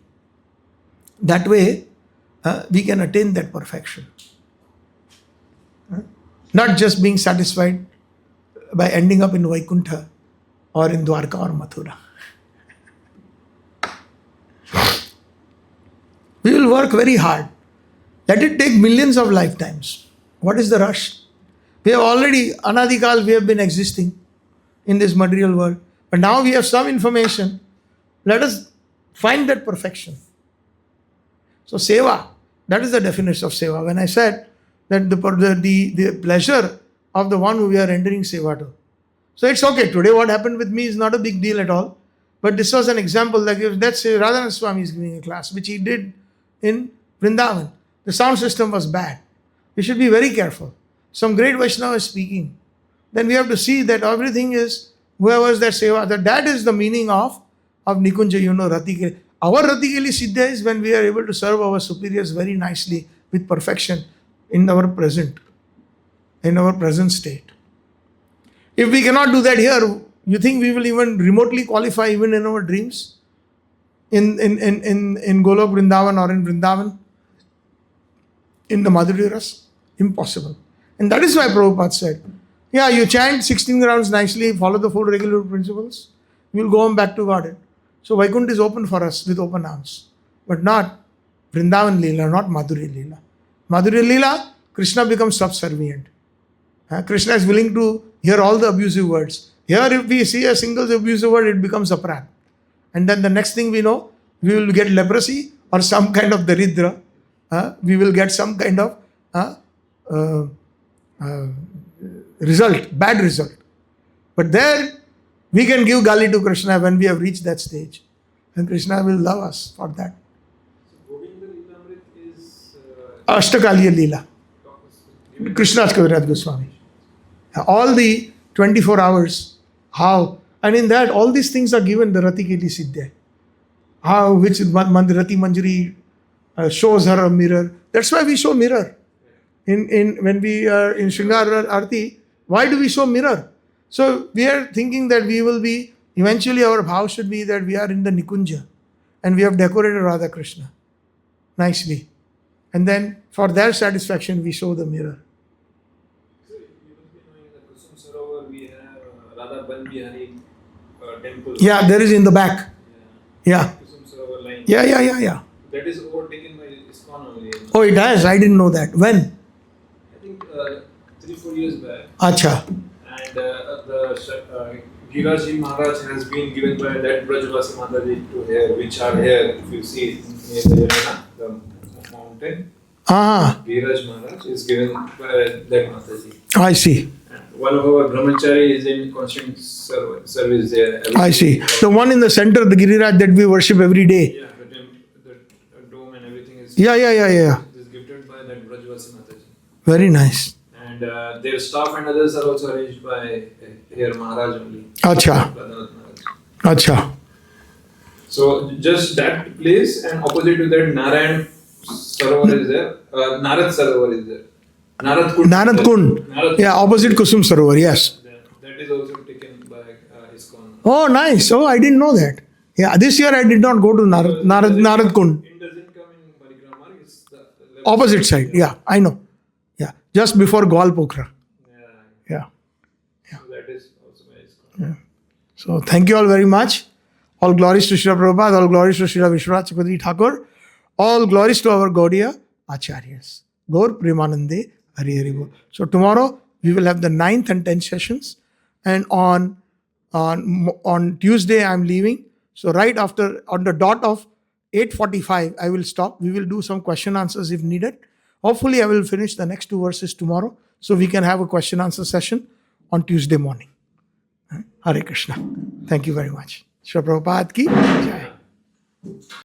That way, we can attain that perfection. Not just being satisfied by ending up in Vaikuntha or in Dwarka or Mathura. We will work very hard. Let it take millions of lifetimes. What is the rush? We have already, Anadikal, we have been existing in this material world. But now we have some information. Let us find that perfection. So seva, that is the definition of seva. When I said that the pleasure of the one who we are rendering seva to. So it's okay. Today what happened with me is not a big deal at all. But this was an example. Like if let's say Radhanath Swami is giving a class, which he did in Vrindavan. The sound system was bad. We should be very careful. Some great Vaishnava is speaking. Then we have to see that everything is, whoever is that seva, that is the meaning of Nikunja, Ratikeli. Our Ratikeli Siddha is when we are able to serve our superiors very nicely with perfection in our present state. If we cannot do that here, you think we will even remotely qualify even in our dreams? In Golok Vrindavan or in Vrindavan? In the Madhurya Ras? Impossible. And that is why Prabhupada said, yeah, you chant 16 rounds nicely, follow the 4 regular principles, you will go home back to Godhead. So Vaikuntha is open for us with open arms. But not Vrindavan Leela, not Madhurya Leela. Madhurya Leela, Krishna becomes subservient. Krishna is willing to hear all the abusive words. Here if we see a single abusive word, it becomes apran. And then the next thing we know, we will get leprosy or some kind of daridra. We will get some kind of result, bad result. But there, we can give gali to Krishna when we have reached that stage. And Krishna will love us for that. So Govinda Leelamrit is Ashtakaliya Leela. Krishna's Kaviraj Goswami. All the 24 hours, how, and in that all these things are given the Ratikeli Siddha. How, which Rati Manjari shows her a mirror. That's why we show mirror. When we are in Shringar Arti, why do we show mirror? So we are thinking that we will be, eventually our bhav should be that we are in the Nikunja and we have decorated Radha Krishna nicely. And then for their satisfaction we show the mirror. So you will be knowing the Kusum Sarovar, we have Radha Balbihari temple. Yeah, there is in the back. Yeah. Kusum Sarovar line. Yeah. That is overtaken by ISKCON only. Oh, it has? I didn't know that. When? I think 3-4 years back. Acha. And the Giraji Maharaj has been given by that Brajvasi Mataji to here, which are here, if you see near the Yamuna, the mountain. Giraj Maharaj is given by that Mataji. I see. And one of our brahmachari is in constant service there. I see. The one in the center, the Giriraj that we worship every day. Yeah, the dome and everything is Yeah. is gifted by that Brajvasi Mataji. Very nice. And their staff and others are also arranged by here Maharaj only. Acha. Radhanath Maharaj. Acha. So just that place and opposite to that Narayan Sarovar is there. Narad Sarovar is there. Narad Kund. Yeah, opposite Kusum Sarovar, yes. That is also taken by ISKCON. Oh, nice. Oh, I didn't know that. Yeah, this year I did not go to Narad Kund. It doesn't come in Parikrama, it's the level Opposite side. Yeah, I know. Yeah, just before Gwal Pokhara. Yeah. So that is also by ISKCON. Yeah. So thank you all very much. All glories to Srila Prabhupada, all glories to Srila Vishwanath Chakravarti Thakur, all glories to our Gaudiya Acharyas. Gaur Premanande Hari Hari Bol. So tomorrow we will have the 9th and 10th sessions, and on Tuesday I am leaving. So right after, on the dot of 8:45, I will stop. We will do some question answers if needed. Hopefully I will finish the next 2 verses tomorrow, so we can have a question answer session on Tuesday morning. Hare Krishna. Thank you very much. Shri Prabhupada ki jai.